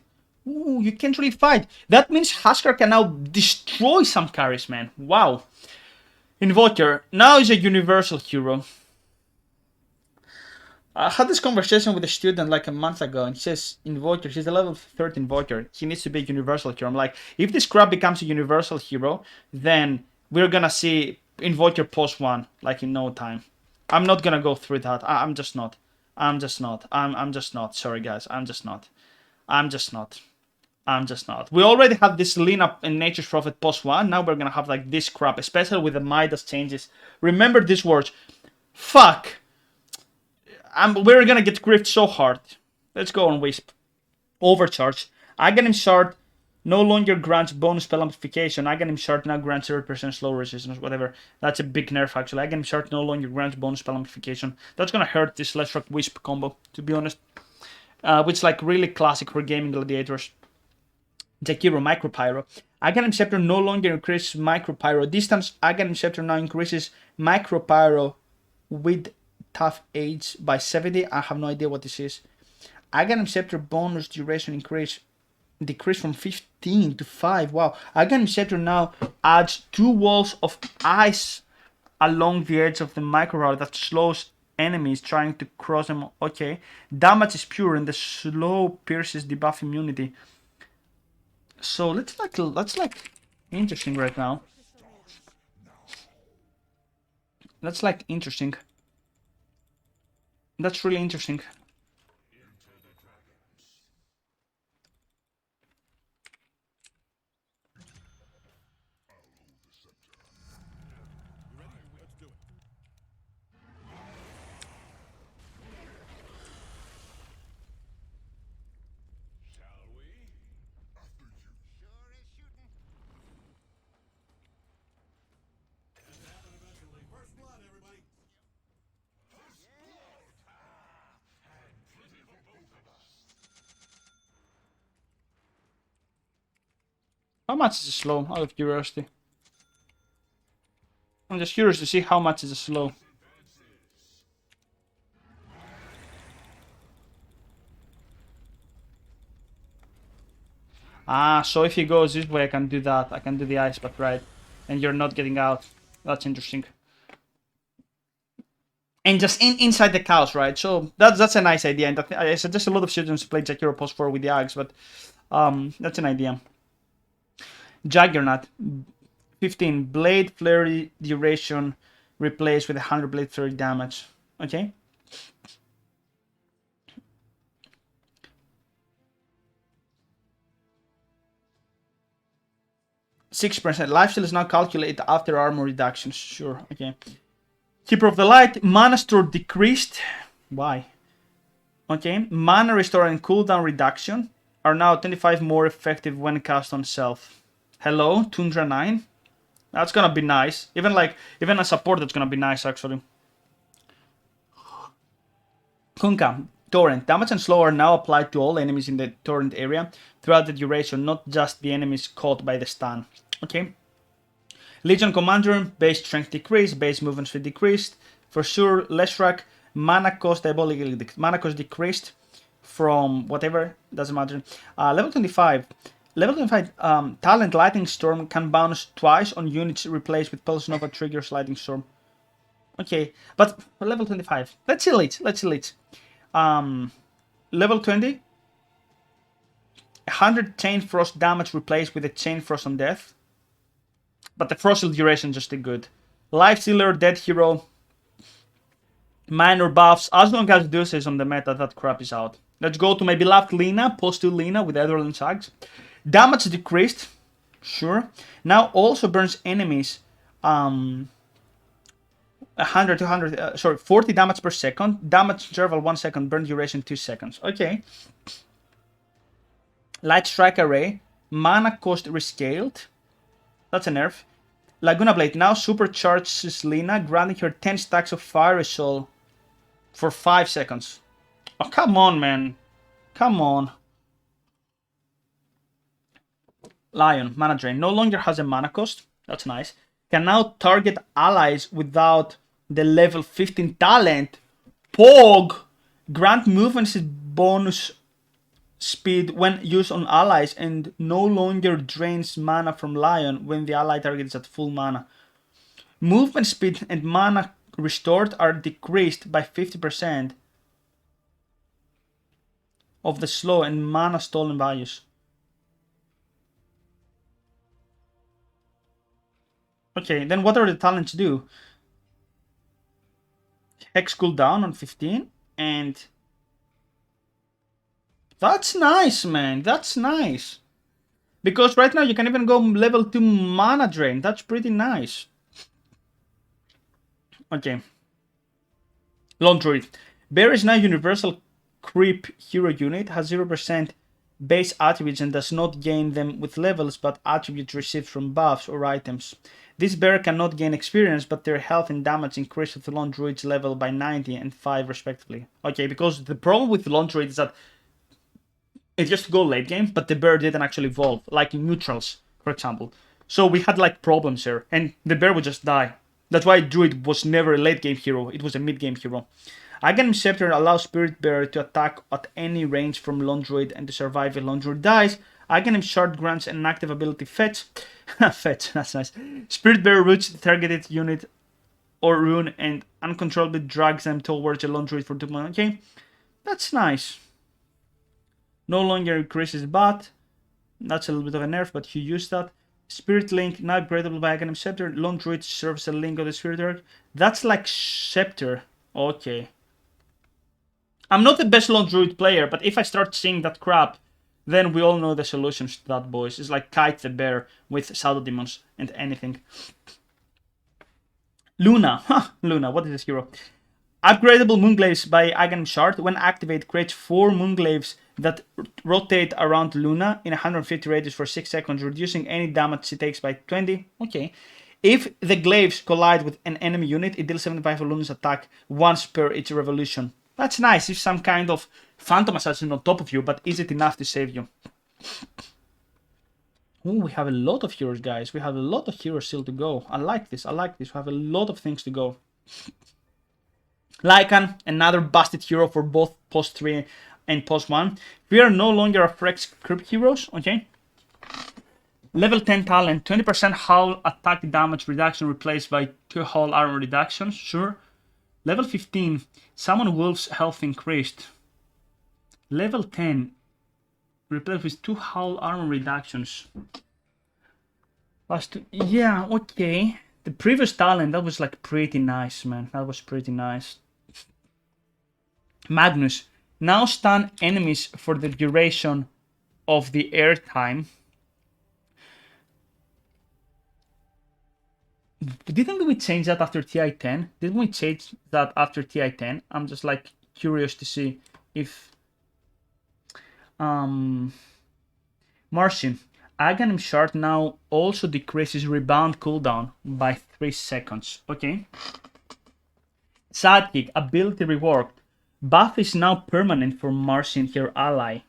Ooh, you can't really fight. That means Huskar can now destroy some carries, man. Wow. Invoker now is a universal hero. I had this conversation with a student like a month ago, and he says Invoker, he's a level 13 Invoker. He needs to be a universal hero. I'm like, if this crap becomes a universal hero, then we're gonna see Invoker post 1, like in no time. I'm not gonna go through that. I'm just not. I'm just not. I'm just not. Sorry guys, I'm just not. I'm just not. I'm just not. We already have this Lina in Nature's Prophet post 1. Now we're gonna have like this crap, especially with the Midas changes. Remember these words. Fuck. We're gonna get griefed so hard. Let's go on Wisp. Overcharge. Aghanim Shard no longer grants bonus spell amplification. Aghanim Shard now grants 0% slow resistance, whatever. That's a big nerf actually. Aghanim Shard no longer grants bonus spell amplification. That's gonna hurt this Leshrac Wisp combo, to be honest. Which is like really classic for gaming gladiators. Jakiro Micro Pyro. Aghanim Scepter no longer increases Micro Pyro distance. Aghanim Scepter now increases Micro Pyro with tough age by 70. I have no idea what this is. Aghanim Scepter bonus duration decrease from 15 to 5. Wow. Aghanim Scepter now adds 2 walls of ice along the edge of the micro route that slows enemies trying to cross them. Okay. Damage is pure and the slow pierces debuff immunity. So that's like interesting right now. That's like interesting. That's really interesting. First blood, everybody. How much is it slow? Out of curiosity. I'm just curious to see how much is it slow. Ah, so if he goes this way, I can do that. I can do the ice, but right. And you're not getting out. That's interesting. And just inside the cows, right? So that's a nice idea. And I suggest a lot of students play Jakiro post 4 with the Ags, but that's an idea. Juggernaut. 15. Blade Flurry duration replaced with 100 Blade Flurry damage. Okay. %. Lifesteal is now calculated after armor reductions. Sure, okay. Keeper of the Light, mana store decreased. Why? Okay. Mana restore and cooldown reduction are now 25 more effective when cast on self. Hello, Tundra 9. That's gonna be nice. Even a support that's gonna be nice actually. Kunkka, Torrent. Damage and slow are now applied to all enemies in the Torrent area throughout the duration, not just the enemies caught by the stun. Okay. Legion Commander, base strength decreased, base movement speed decreased. For sure, Leshrac, mana cost mana cost decreased from whatever, doesn't matter. Level 25. Level 25, Talent Lightning Storm can bounce twice on units replaced with Pulse Nova triggers Lightning Storm. Okay, but level 25. Let's see Elite. Level 20. 100 Chain Frost damage replaced with a Chain Frost on death. But the Frostal duration just did good. Lifestealer, Dead Hero. Minor buffs. As long as Deus is on the meta, that crap is out. Let's go to my beloved Lina, post 2 Lina with Etherland Sags. Damage decreased. Sure. Now also burns enemies 40 damage per second. Damage interval 1 second. Burn duration 2 seconds. Okay. Light Strike Array. Mana cost rescaled. That's a nerf. Laguna Blade now supercharges Lina, granting her 10 stacks of Fire Soul for 5 seconds. Oh, come on, man. Come on. Lion, Mana Drain. No longer has a mana cost. That's nice. Can now target allies without the level 15 talent. Pog! Grant movement bonus speed when used on allies and no longer drains mana from Lion when the ally target is at full mana. Movement speed and mana restored are decreased by 50% of the slow and mana stolen values. Okay, then what are the talents do? Hex cooldown on 15 and that's nice, man. That's nice. Because right now you can even go level 2 mana drain. That's pretty nice. Okay. Lone Druid. Bear is now universal creep hero unit, has 0% base attributes and does not gain them with levels but attributes received from buffs or items. This bear cannot gain experience, but their health and damage increase with the Lone Druid's level by 90 and 5 respectively. Okay, because the problem with Lone Druid is that it just go late game, but the bear didn't actually evolve, like in neutrals, for example. So we had like problems here, and the bear would just die. That's why Druid was never a late game hero, it was a mid game hero. Aghanim Scepter allows Spirit Bearer to attack at any range from Lone Druid and to survive if Lone Druid dies. Aghanim Shard grants an active ability Fetch. Fetch, that's nice. Spirit Bearer roots the targeted unit or rune and uncontrollably drags them towards a Lone Druid for 2 months. Okay, that's nice. No longer increases bat. That's a little bit of a nerf, but you use that. Spirit Link, now upgradable by Aghanim Scepter. Lone Druid serves a link of the Spirit Earth. That's like Scepter. Okay. I'm not the best Lone Druid player, but if I start seeing that crap, then we all know the solutions to that, boys. It's like Kite the Bear with Shadow Demons and anything. Luna. Luna, what is this hero? Upgradable Moonglaves by Aghanim Shard. When activated, creates 4 Moonglaves that rotate around Luna in 150 radius for 6 seconds, reducing any damage she takes by 20. Okay. If the glaives collide with an enemy unit, it deals 75 for Luna's attack once per each revolution. That's nice. If some kind of Phantom Assassin on top of you, but is it enough to save you? Oh, we have a lot of heroes, guys. We have a lot of heroes still to go. I like this. I like this. We have a lot of things to go. Lycan, another busted hero for both post 3 and post 1. We are no longer afraid script heroes, okay? Level 10 talent, 20% hull attack damage reduction replaced by 2 hull armor reductions, sure. Level 15, summon wolf's health increased. Level 10, replaced with 2 hull armor reductions. Last 2, yeah, okay. The previous talent, that was like pretty nice, man. That was pretty nice. Magnus, now stun enemies for the duration of the airtime. Didn't we change that after TI10? Didn't we change that after TI10? I'm just like curious to see if Martian, Aghanim Shard now also decreases rebound cooldown by 3 seconds. Okay. Sidekick, ability reworked. Buff is now permanent for Martian, her ally.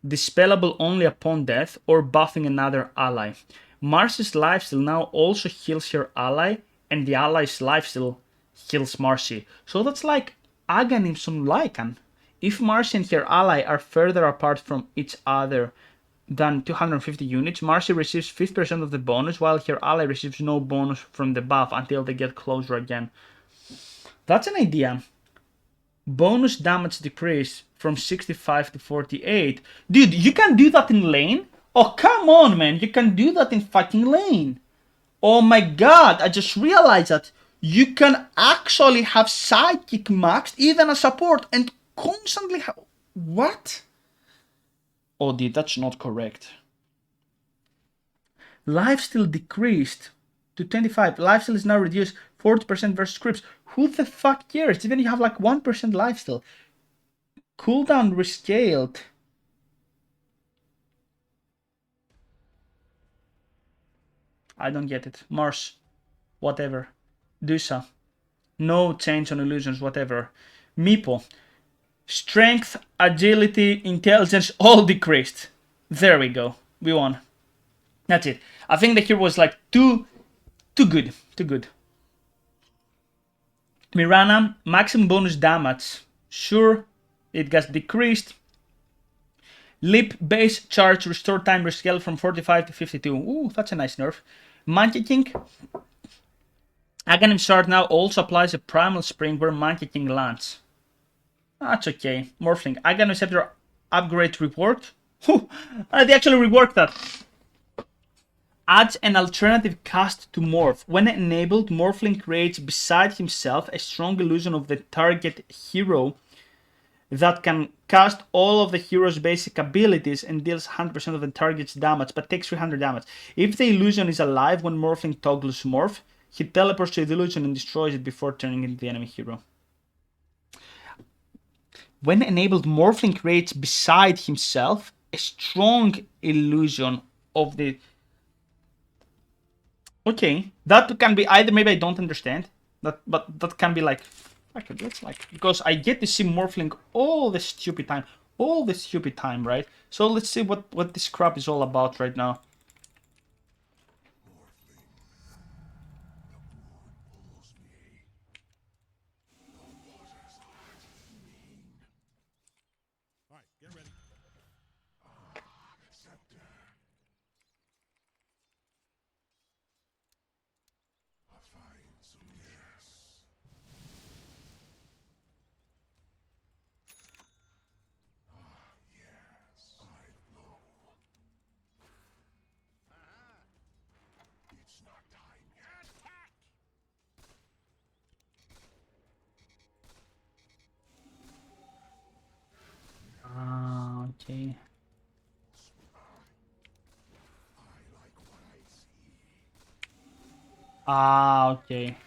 Dispellable only upon death or buffing another ally. Marcy's lifesteal now also heals her ally, and the ally's lifesteal heals Marcy. So that's like Aghanim some Lycan. If Marcy and her ally are further apart from each other than 250 units, Marcy receives 50% of the bonus, while her ally receives no bonus from the buff until they get closer again. That's an idea. Bonus damage decrease from 65 to 48. Dude, you can do that in lane? Oh, come on, man. You can do that in fucking lane. Oh my god, I just realized that you can actually have Sidekick maxed even as support and constantly have... What? Oh, dude, that's not correct. Lifesteal decreased to 25. Lifesteal is now reduced 40% versus creeps. Who the fuck cares? Even if you have like 1% lifesteal. Cooldown rescaled. I don't get it. Mars. Whatever. Dusa. No change on illusions, whatever. Meepo. Strength, agility, intelligence, all decreased. There we go. We won. That's it. I think the hero was like too good. Too good. Mirana, maximum bonus damage. Sure, it gets decreased. Leap base charge restore time rescale from 45 to 52. Ooh, that's a nice nerf. Monkey King. Aghanim Shard now also applies a primal spring where Monkey King lands. That's okay. Morphling. Aghanim Scepter upgrade reworked. Whew, they actually reworked that. Adds an alternative cast to Morph. When enabled, Morphling creates beside himself a strong illusion of the target hero that can cast all of the hero's basic abilities and deals 100% of the target's damage, but takes 300 damage. If the illusion is alive when Morphling toggles Morph, he teleports to the illusion and destroys it before turning into the enemy hero. When enabled, Morphling creates beside himself a strong illusion of the... Okay, that can be either, maybe I don't understand, but that can be like... Okay, that's like... Because I get to see Morphling all the stupid time, right? So let's see what this crap is all about right now. All right, get ready. Okay. Okay.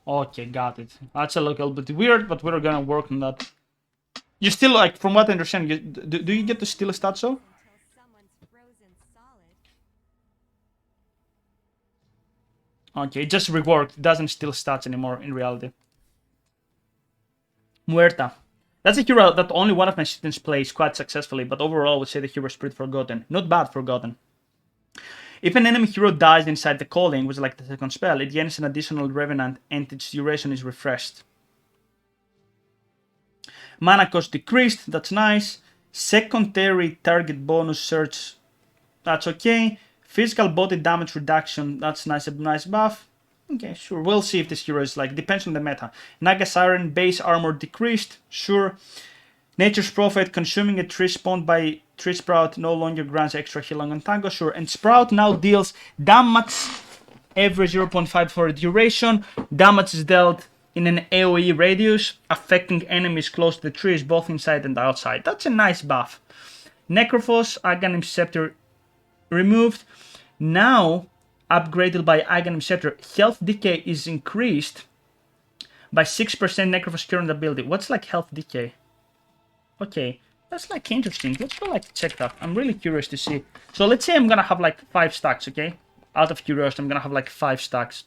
Okay, got it. That's a little bit weird, but we're gonna work on that. You still, like, from what I understand, do you get to steal a stat, so? Until someone's frozen solid. Okay, it just reworked. It doesn't steal stats anymore in reality. Muerta. That's a hero that only one of my students plays quite successfully, but overall I would say the hero is pretty forgotten. Not bad forgotten. If an enemy hero dies inside the calling, which is like the second spell, it gains an additional revenant and its duration is refreshed. Mana cost decreased, that's nice. Secondary target bonus search, that's okay. Physical body damage reduction, that's nice, a nice buff. Okay, sure, we'll see if this hero is like, depends on the meta. Naga Siren, base armor decreased, sure. Nature's Prophet, consuming a tree spawned by Tree Sprout no longer grants extra healing on Tango, sure. And Sprout now deals damage every 0.5 for a duration. Damage is dealt in an AoE radius, affecting enemies close to the trees, both inside and outside. That's a nice buff. Necrophos, Aghanim Scepter removed. Now, upgraded by Aghanim Scepter, health decay is increased by 6% Necrophos current ability. What's like health decay? Okay, that's like interesting. Let's go like check that. I'm really curious to see. So let's say I'm gonna have like 5 stacks, okay? Out of curiosity, I'm gonna have like 5 stacks.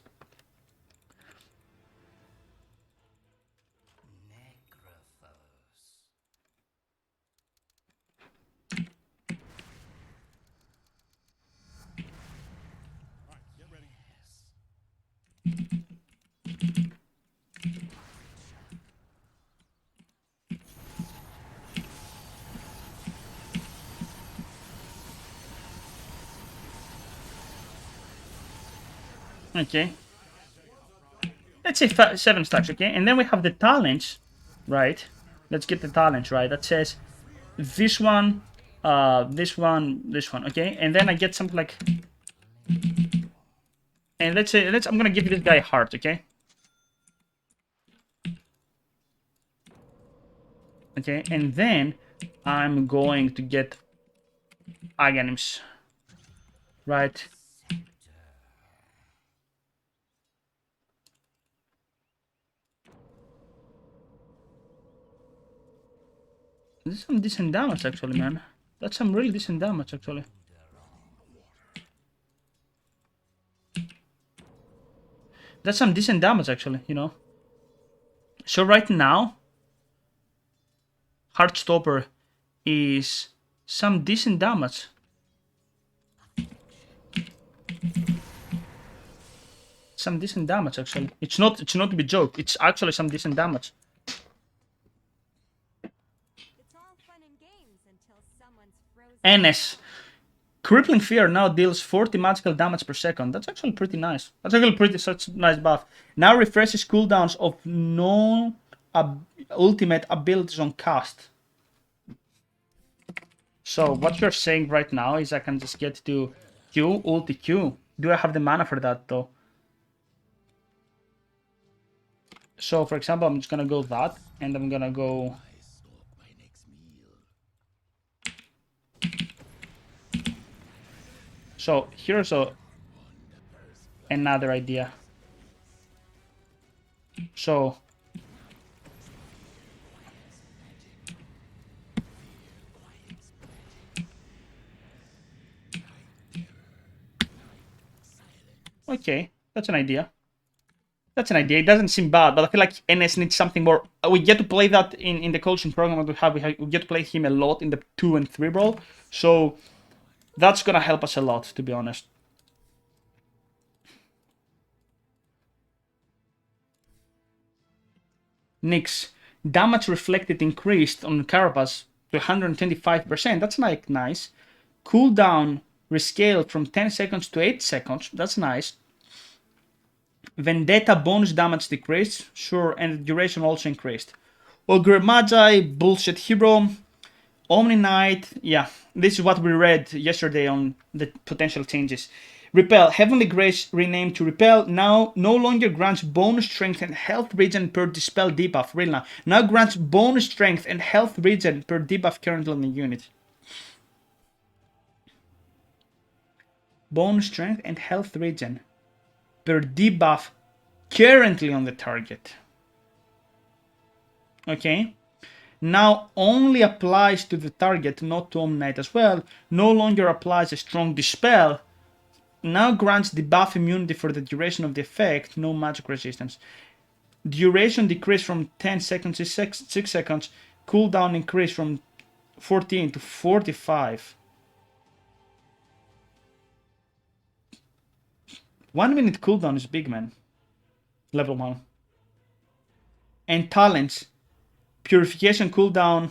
All right, get ready. Okay. Let's say 7 stacks, okay? And then we have the talents, right? Let's get the talents, right? That says this one, this one, okay? And then I get something like... And let's say, I'm gonna give this guy a heart, okay? Okay, and then I'm going to get Aghanims, right? This is some decent damage, actually, man. That's some really decent damage, actually. That's some decent damage, actually, you know. So right now, Heartstopper is some decent damage. Some decent damage, actually. It's not to be joked. It's actually some decent damage. It's all NS. Crippling Fear now deals 40 magical damage per second. That's actually pretty nice. That's actually pretty such a nice buff. Now refreshes cooldowns of no ultimate abilities on cast. So what you're saying right now is I can just get to Q, ulti Q. Do I have the mana for that though? So for example, I'm just gonna go that, and I'm gonna go. So here's another idea. So okay, that's an idea. That's an idea. It doesn't seem bad, but I feel like NS needs something more. We get to play that in the coaching program that we have. We get to play him a lot in the 2 and 3 brawl. So that's gonna help us a lot, to be honest. Nyx. Damage reflected increased on Carapace to 125%. That's like nice. Cooldown rescaled from 10 seconds to 8 seconds. That's nice. Vendetta bonus damage decreased. Sure, and the duration also increased. Ogre Magi, bullshit hero. Omni Knight, yeah, this is what we read yesterday on the potential changes. Repel, Heavenly Grace renamed to Repel, now no longer grants bonus strength and health regen per dispel debuff, real now grants bonus strength and health regen per debuff currently on the unit. Bonus strength and health regen per debuff currently on the target. Okay. Now only applies to the target, not to Omni Knight as well. No longer applies a strong dispel. Now grants debuff immunity for the duration of the effect, no magic resistance. Duration decreased from 10 seconds to 6 seconds. Cooldown increased from 14 to 45. 1 minute cooldown is big, man. Level 1. And talents. Purification cooldown.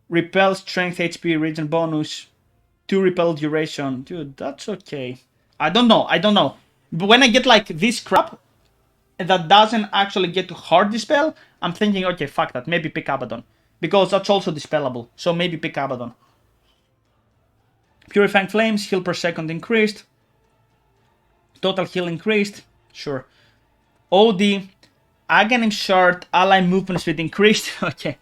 Repel strength HP regen bonus. 2 repel duration. Dude, that's okay. I don't know. But when I get like this crap that doesn't actually get to hard dispel, I'm thinking, okay, fuck that. Maybe pick Abaddon. Because that's also dispellable. So maybe pick Abaddon. Purifying Flames, heal per second increased. Total heal increased. Sure. OD, Aghanim Shard, ally movement speed increased. Okay.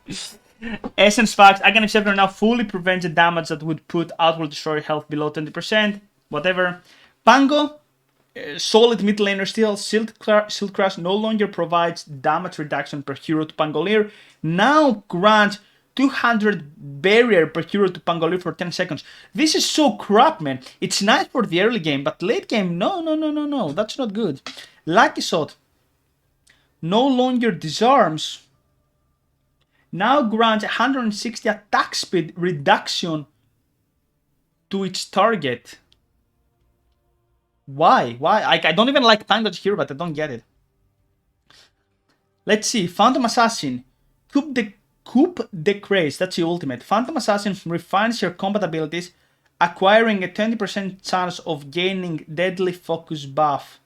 Essence Facts, Aghanim Scepter now fully prevents the damage that would put Outward Destroyer health below 20%. Whatever. Pango, solid mid laner still. Silt Crash no longer provides damage reduction per hero to Pangolier. Now grants 200 barrier per hero to Pangolier for 10 seconds. This is so crap, man. It's nice for the early game, but late game, no. That's not good. Lucky Shot no longer disarms. Now grants 160 attack speed reduction to its target. Why? I don't even like Tangled here, but I don't get it. Let's see. Phantom Assassin. Coup de Craze. That's the ultimate. Phantom Assassin refines your combat abilities, acquiring a 20% chance of gaining Deadly Focus buff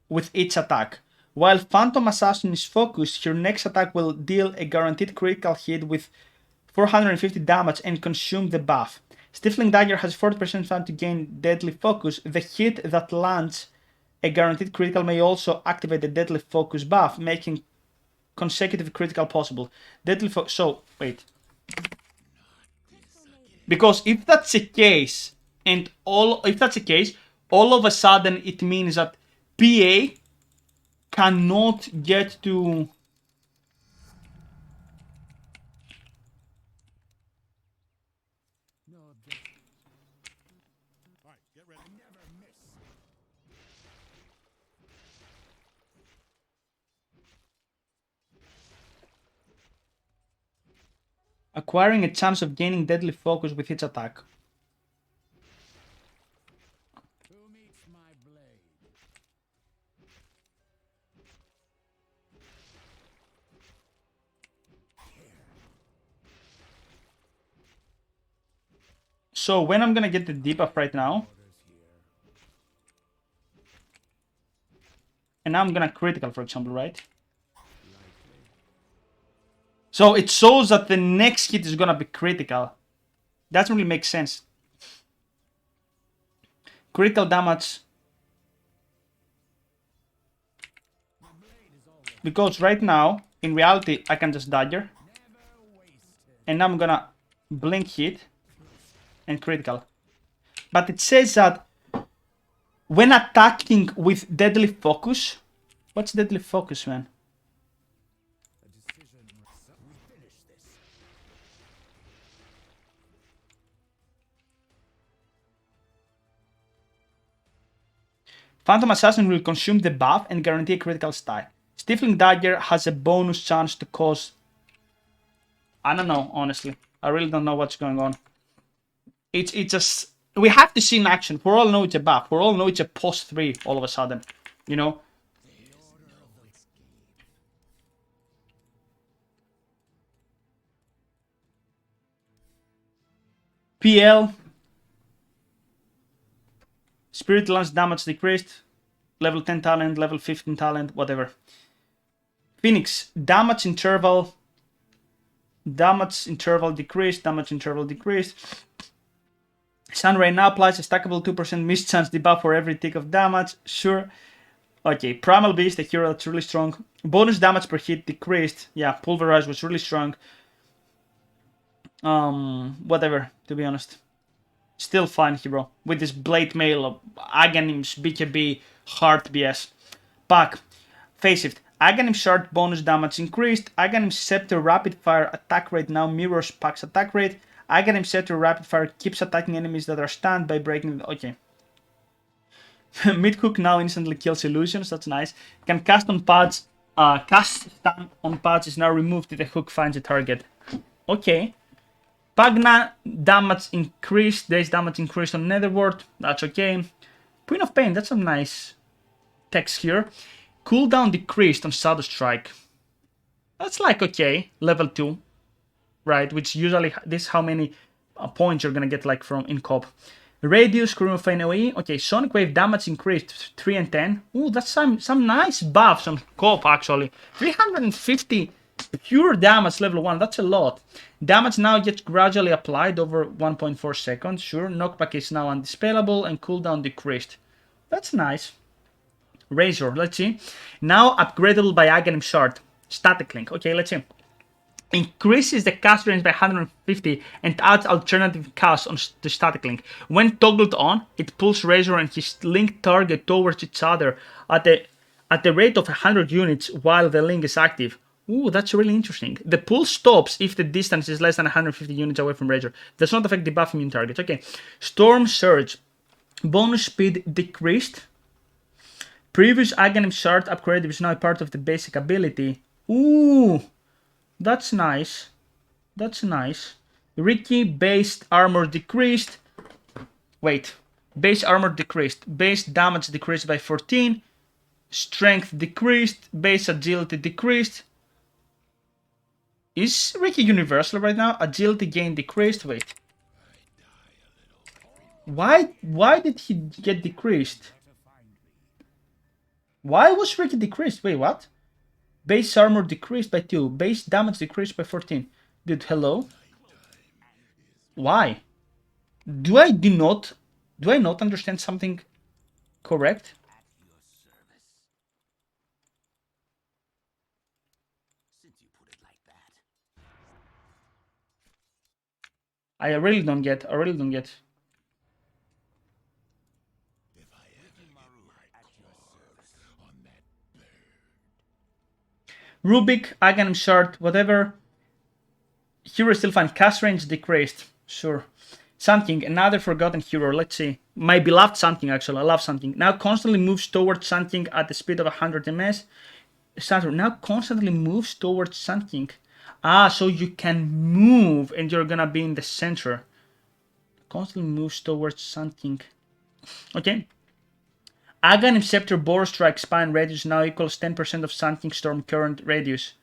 with each attack. While Phantom Assassin is focused, your next attack will deal a guaranteed critical hit with 450 damage and consume the buff. Stifling Dagger has 40% chance to gain Deadly Focus. The hit that lands a guaranteed critical may also activate the Deadly Focus buff, making consecutive critical possible. Deadly Focus. So, wait. Because if that's the case, all of a sudden it means that PA cannot get to Alright, get ready. Never miss. acquiring a chance of gaining Deadly Focus with each attack. Who meets my blade? So when I'm gonna get the debuff right now, and now I'm gonna critical, for example, right? So it shows that the next hit is gonna be critical. That really makes sense. Critical damage. Because right now, in reality, I can just dagger. And now I'm gonna blink hit and critical. But it says that when attacking with deadly focus, what's deadly focus, man? Phantom Assassin will consume the buff and guarantee a critical strike. Stifling Dagger has a bonus chance to cause... I don't know, honestly. I really don't know what's going on. It's just... We have to see in action. We all know it's a buff. We all know it's a post 3 all of a sudden. You know? PL. Spirit Lance damage decreased. Level 10 talent, level 15 talent, whatever. Phoenix, damage interval decreased, damage interval decreased. Sunray now applies a stackable 2% miss chance debuff for every tick of damage, sure. Okay, Primal Beast, a hero that's really strong. Bonus damage per hit decreased. Yeah, Pulverize was really strong. Whatever, to be honest. Still fine hero. With this Blade Mail, Aghanim's BKB, Heart BS. Pack, Facelift. Aghanim Shard bonus damage increased. Aghanim Scepter rapid fire attack rate now mirrors Pack's attack rate. Aghanim Scepter rapid fire keeps attacking enemies that are stunned by breaking the... Okay. Mid hook now instantly kills illusions. That's nice. Can cast on pads. Cast stun on pads is now removed if the hook finds a target. Okay. Pagna damage increased. Days damage increased on Netherworld. That's okay. Queen of Pain. That's some nice text here. Cooldown decreased on Shadow Strike. That's like okay. Level 2. Right. Which usually this how many points you're gonna get like from in COP. Radius, Queen of Pain AoE. Okay, Sonic Wave damage increased 3 and 10. Ooh, that's some nice buffs on COP actually. 350 pure damage level 1. That's a lot. Damage now gets gradually applied over 1.4 seconds. Sure, knockback is now undispellable and cooldown decreased. That's nice. Razor, let's see. Now upgradable by Aghanim Shard. Static link. Okay, let's see. Increases the cast range by 150 and adds alternative cast on the static link. When toggled on, it pulls Razor and his linked target towards each other at the rate of 100 units while the link is active. Ooh, that's really interesting. The pull stops if the distance is less than 150 units away from Razor. Does not affect the buff immune targets. Okay. Storm Surge. Bonus speed decreased. Previous Aghanim Shard upgrade is now part of the basic ability. Ooh, that's nice. That's nice. Ricky, base armor decreased. Wait. Base armor decreased. Base damage decreased by 14. Strength decreased. Base agility decreased. Is Ricky universal right now? Agility gain decreased. Wait. Why did he get decreased? Why was Ricky decreased? Wait, what? Base armor decreased by 2. Base damage decreased by 14. Dude, hello? Why? Do I not understand something correct? I really don't get. Rubik, Aghanim Shard, whatever. Hero still fine. Cast range decreased. Sure. Sun King, another forgotten hero. Let's see. My beloved Sun King, actually. I love Sun King. Now constantly moves towards Sun King at the speed of 100 ms. Saturn now constantly moves towards Sun King. Ah, so you can move and you're gonna be in the center. Constantly moves towards Sun King. Okay. Aghanim Scepter Boar Strike Spine radius now equals 10% of Sun King Storm current radius.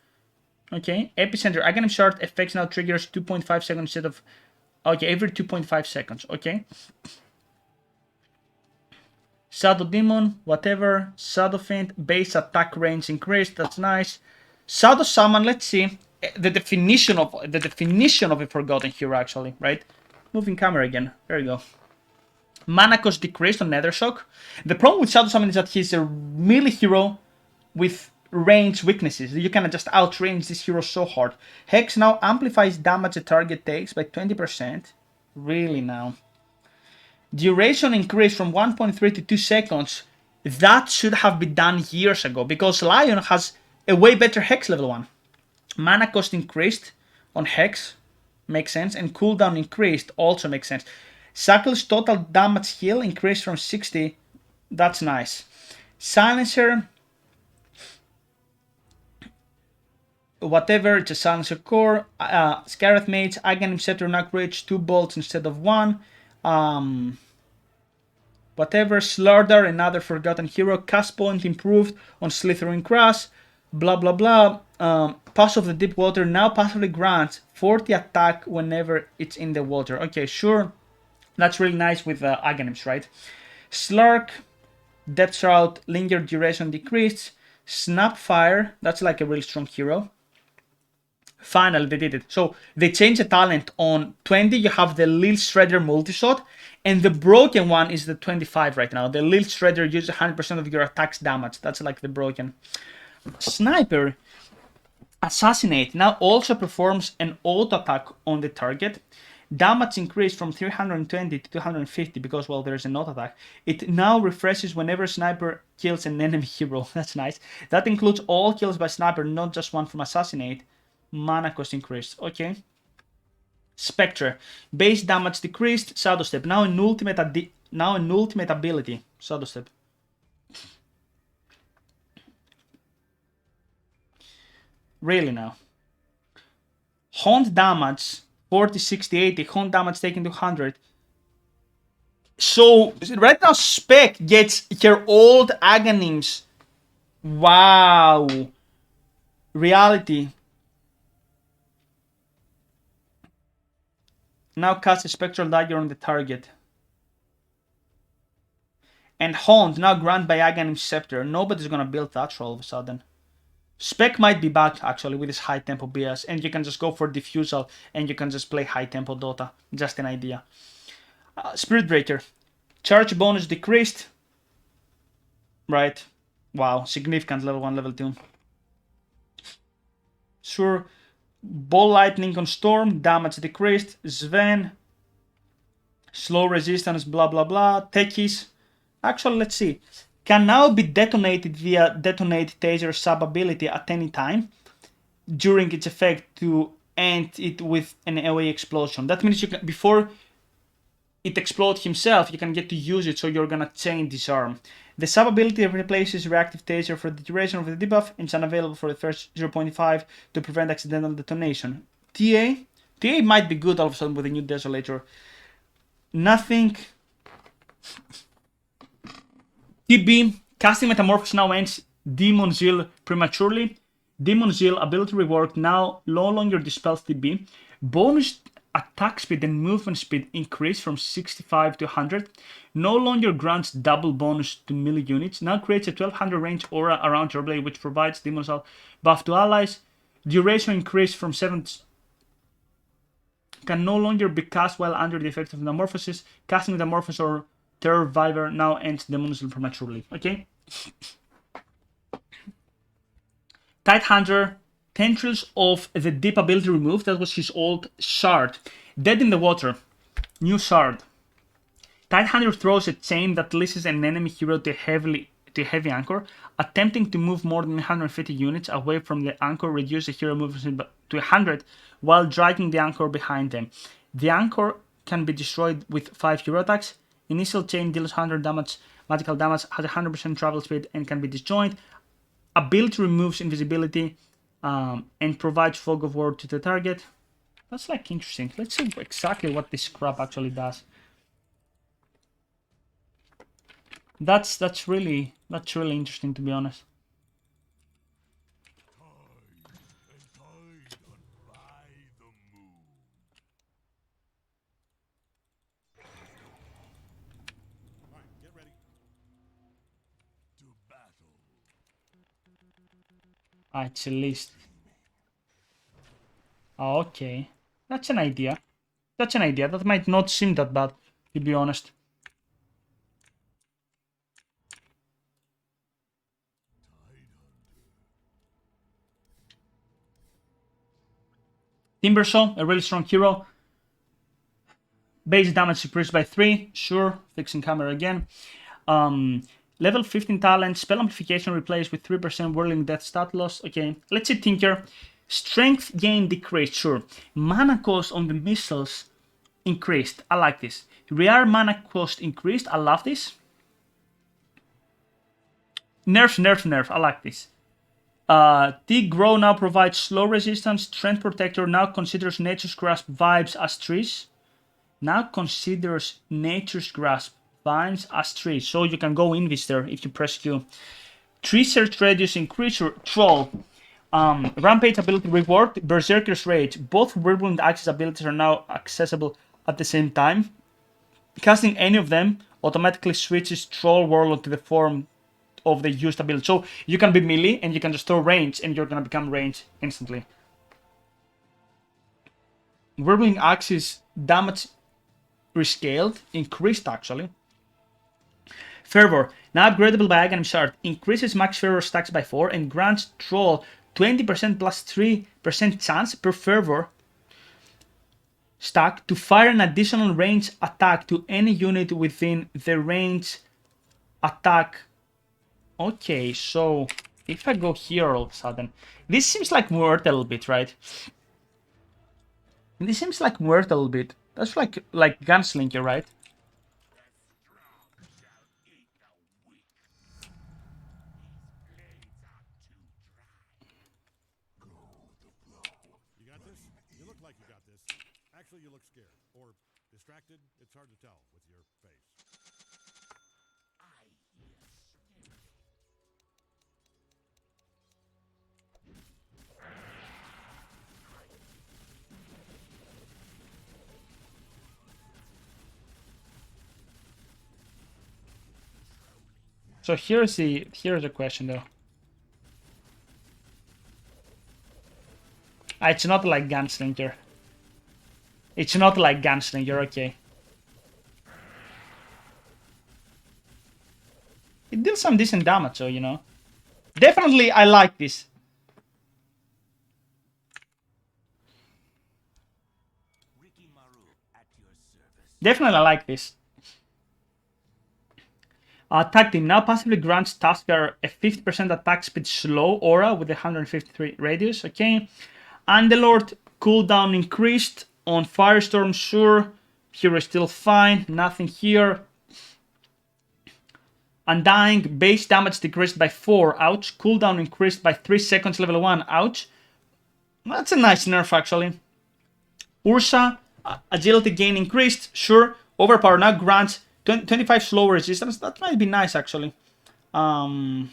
Okay. Epicenter. Aghanim Shard effects now triggers 2.5 seconds instead of Okay, every 2.5 seconds. Okay. Shadow Demon, whatever. Shadow Feint, base attack range increased. That's nice. Shadow Summon. Let's see the definition of a forgotten hero actually. Right. Moving camera again. There you go. Mana cost decreased on Nethershock. The problem with Shadow Summon is that he's a melee hero with range weaknesses. You can just outrange this hero so hard. Hex now amplifies damage a target takes by 20%. Really now. Duration increased from 1.3 to 2 seconds. That should have been done years ago because Lion has a way better Hex level 1. Mana cost increased on Hex. Makes sense. And cooldown increased. Also makes sense. Shackle's total damage heal increased from 60. That's nice. Silencer. Whatever, it's a Silencer core. Scarlet Mage, Aghanim Scepter now creates 2 bolts instead of 1. Whatever, Slaughter, another forgotten hero. Cast point improved on Slithering Crash. Blah blah blah. Pass of the Deep Water now passively grants 40 attack whenever it's in the water. Okay, sure. That's really nice with Aghanims, right? Slurk, Depth Shroud, Linger duration decreased. Snapfire, that's like a really strong hero. Finally, they did it. So they changed the talent on 20. You have the Lil Shredder multi-shot, and the broken one is the 25 right now. The Lil Shredder uses 100% of your attack's damage. That's like the broken. Sniper, Assassinate now also performs an auto attack on the target. Damage increased from 320 to 250 because, well, there's an auto attack. It now refreshes whenever Sniper kills an enemy hero. That's nice. That includes all kills by Sniper, not just one from Assassinate. Mana cost increased. Okay. Spectre. Base damage decreased. Shadow Step. Now an ultimate ability. Shadow Step. Really now. Haunt damage 40, 60, 80. Haunt damage taken to 100. So right now Spec gets her old Aghanims. Wow. Reality. Now cast a Spectral Dagger on the target. And Haunt now grant by Aghanim's Scepter. Nobody's gonna build that all of a sudden. Spec might be back actually with his high tempo BS, and you can just go for Diffusal and you can just play high tempo Dota. Just an idea. Spirit Breaker. Charge bonus decreased. Right. Wow. Significant level 1, level 2. Sure. Ball Lightning on Storm. Damage decreased. Sven. Slow resistance. Blah blah blah. Techies. Actually, let's see. Can now be detonated via Detonate Taser sub ability at any time during its effect to end it with an AoE explosion. That means you can, before it explodes himself, you can get to use it, so you're gonna chain disarm. The sub ability replaces reactive taser for the duration of the debuff and is unavailable for the first 0.5 to prevent accidental detonation. TA might be good all of a sudden with a new Desolator. Nothing. TB, casting Metamorphosis now ends Demon Zeal prematurely. Demon Zeal ability rework now no longer dispels TB. Bonus attack speed and movement speed increase from 65 to 100. No longer grants double bonus to melee units. Now creates a 1200 range aura around your blade, which provides Demon Zeal buff to allies. Duration increase from 7. Can no longer be cast while under the effect of Metamorphosis. Casting Metamorphosis or Terror Viver now ends Demon Zeal prematurely. Okay. Tidehunter, Tendrils of the Deep ability removed. That was his old shard. Dead in the Water. New shard. Tidehunter throws a chain that leashes an enemy hero to a heavy anchor. Attempting to move more than 150 units away from the anchor reduces the hero movement to 100 while dragging the anchor behind them. The anchor can be destroyed with 5 hero attacks. Initial chain deals 100 damage, magical damage, has 100% travel speed and can be disjointed. Ability removes invisibility and provides fog of war to the target. That's like interesting. Let's see exactly what this crap actually does. That's really interesting, to be honest. Ah, it's a list. Oh, okay. That's an idea. That's an idea. That might not seem that bad, to be honest. Timbersaw, a really strong hero. Base damage increased by 3. Sure. Fixing camera again. Level 15 talent. Spell amplification replaced with 3% whirling death stat loss. Okay. Let's see Tinker. Strength gain decreased. Sure. Mana cost on the missiles increased. I like this. Rear mana cost increased. I love this. Nerf. I like this. T-Grow now provides slow resistance. Strength Protector now considers Nature's Grasp vibes as trees. Now considers Nature's Grasp vibes as trees. So you can go in this there if you press Q. Tree search radius increase. Troll. Rampage ability reward. Berserker's Rage. Both Whirlwind Axis abilities are now accessible at the same time. Casting any of them automatically switches Troll Warlord to the form of the used ability. So you can be melee and you can just throw range and you're gonna become range instantly. Whirling Axis damage rescaled, increased actually. Fervor, now upgradable by Aghanim Shard, increases max Fervor stacks by 4 and grants Troll 20% plus 3% chance per Fervor stack to fire an additional range attack to any unit within the range attack. Okay, so if I go here all of a sudden, this seems like worth a little bit, right? This seems like worth a little bit. That's like Gunslinger, right? You got this? You look like you got this. Actually, you look scared. Or distracted. It's hard to tell with your face. So here's the question though. It's not like Gunslinger. It's not like Gunslinger, okay. It deals some decent damage, so you know. Definitely I like this. Definitely I like this. Attack team now passively grants Tasker a 50% attack speed slow aura with a 153 radius. Okay. Underlord cooldown increased on Firestorm. Sure. Here is still fine. Nothing here. Undying base damage decreased by 4. Ouch. Cooldown increased by 3 seconds. Level 1. Ouch. That's a nice nerf actually. Ursa agility gain increased. Sure. Overpower now grants 25 slow resistance. That might be nice actually. And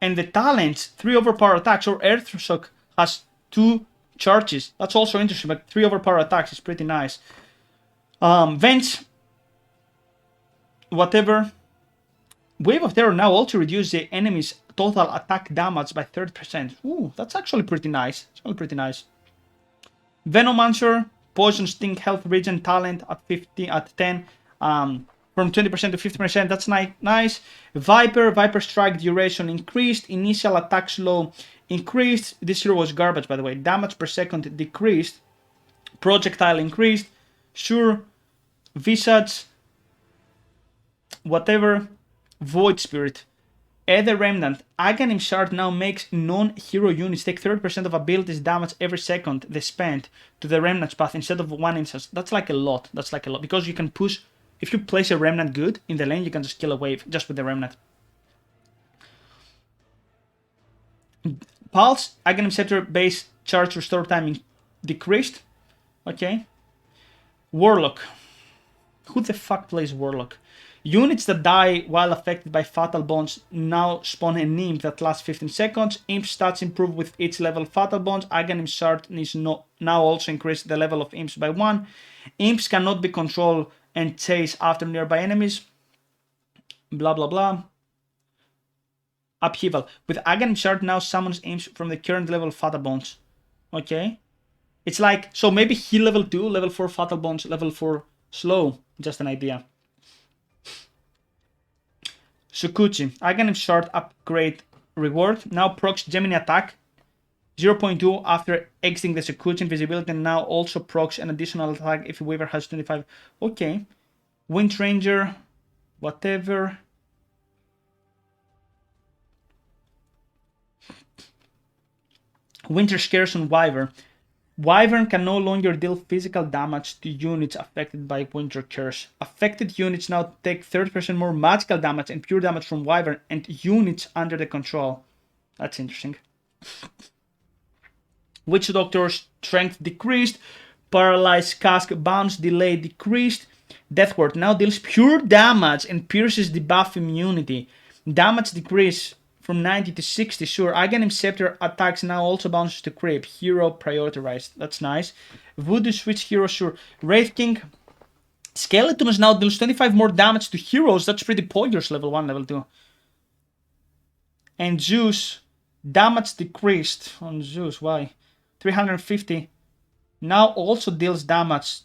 the talents, 3 overpower attacks, or Earthshock has 2 charges. That's also interesting, but 3 overpower attacks is pretty nice. Vents, whatever. Wave of Terror now also reduces the enemy's total attack damage by 30%. Ooh, that's actually pretty nice. It's actually pretty nice. Venomancer, Poison Sting Health Regen talent at 10. From 20% to 50%, that's nice. Viper Strike duration increased. Initial attack slow increased. This hero was garbage, by the way. Damage per second decreased. Projectile increased. Sure. Visage. Whatever. Void Spirit. Aether Remnant. Aghanim Shard now makes non-hero units take 30% of abilities damage every second they spend to the Remnant's path instead of 1 instance. That's like a lot. Because you can push. If you place a Remnant good in the lane, you can just kill a wave just with the Remnant. Pulse, Aghanim Scepter base charge restore time decreased. Okay. Warlock. Who the fuck plays Warlock? Units that die while affected by Fatal Bonds now spawn an imp that lasts 15 seconds. Imp stats improve with each level of Fatal Bonds. Aghanim Shard is now also increase the level of imps by 1. Imps cannot be controlled and chase after nearby enemies. Blah blah blah. Upheaval. With Aghanim Shard now summons aims from the current level of Fatal Bonds. Okay. It's like, so maybe heal level 2, level 4 Fatal Bonds, level 4 slow. Just an idea. Sukuchi. Aghanim Shard upgrade reward. Now procs Gemini attack. 0.2 after exiting the Sukuchi invisibility, and now also procs an additional attack if Weaver has 25. Okay. Wind Ranger. Whatever. Winter Scares on Wyvern. Wyvern can no longer deal physical damage to units affected by Winter Curse. Affected units now take 30% more magical damage and pure damage from Wyvern and units under the control. That's interesting. Witch Doctor strength decreased. Paralyzed Cask bounce delay decreased. Death Ward now deals pure damage and pierces debuff immunity. Damage decrease from 90 to 60, sure. Aghanim Scepter attacks now also bounces to creep. Hero prioritized. That's nice. Voodoo Switch Hero, sure. Wraith King. Skeletons now deals 25 more damage to heroes. That's pretty poggers, level 1, level 2. And Zeus. Damage decreased on Zeus. Why? 350. Now also deals damage.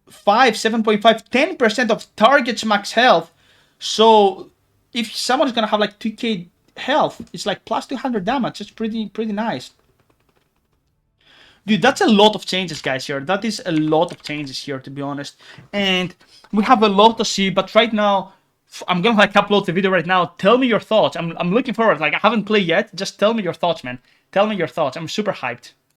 7.5, 10% of target's max health. So if someone's gonna have like 2k health, it's like plus 200 damage. It's pretty nice. Dude, that's a lot of changes, guys, here. That is a lot of changes here, to be honest. And we have a lot to see, but right now, I'm gonna like upload the video right now. Tell me your thoughts. I'm looking forward. Like, I haven't played yet. Just tell me your thoughts, man. Tell me your thoughts. I'm super hyped.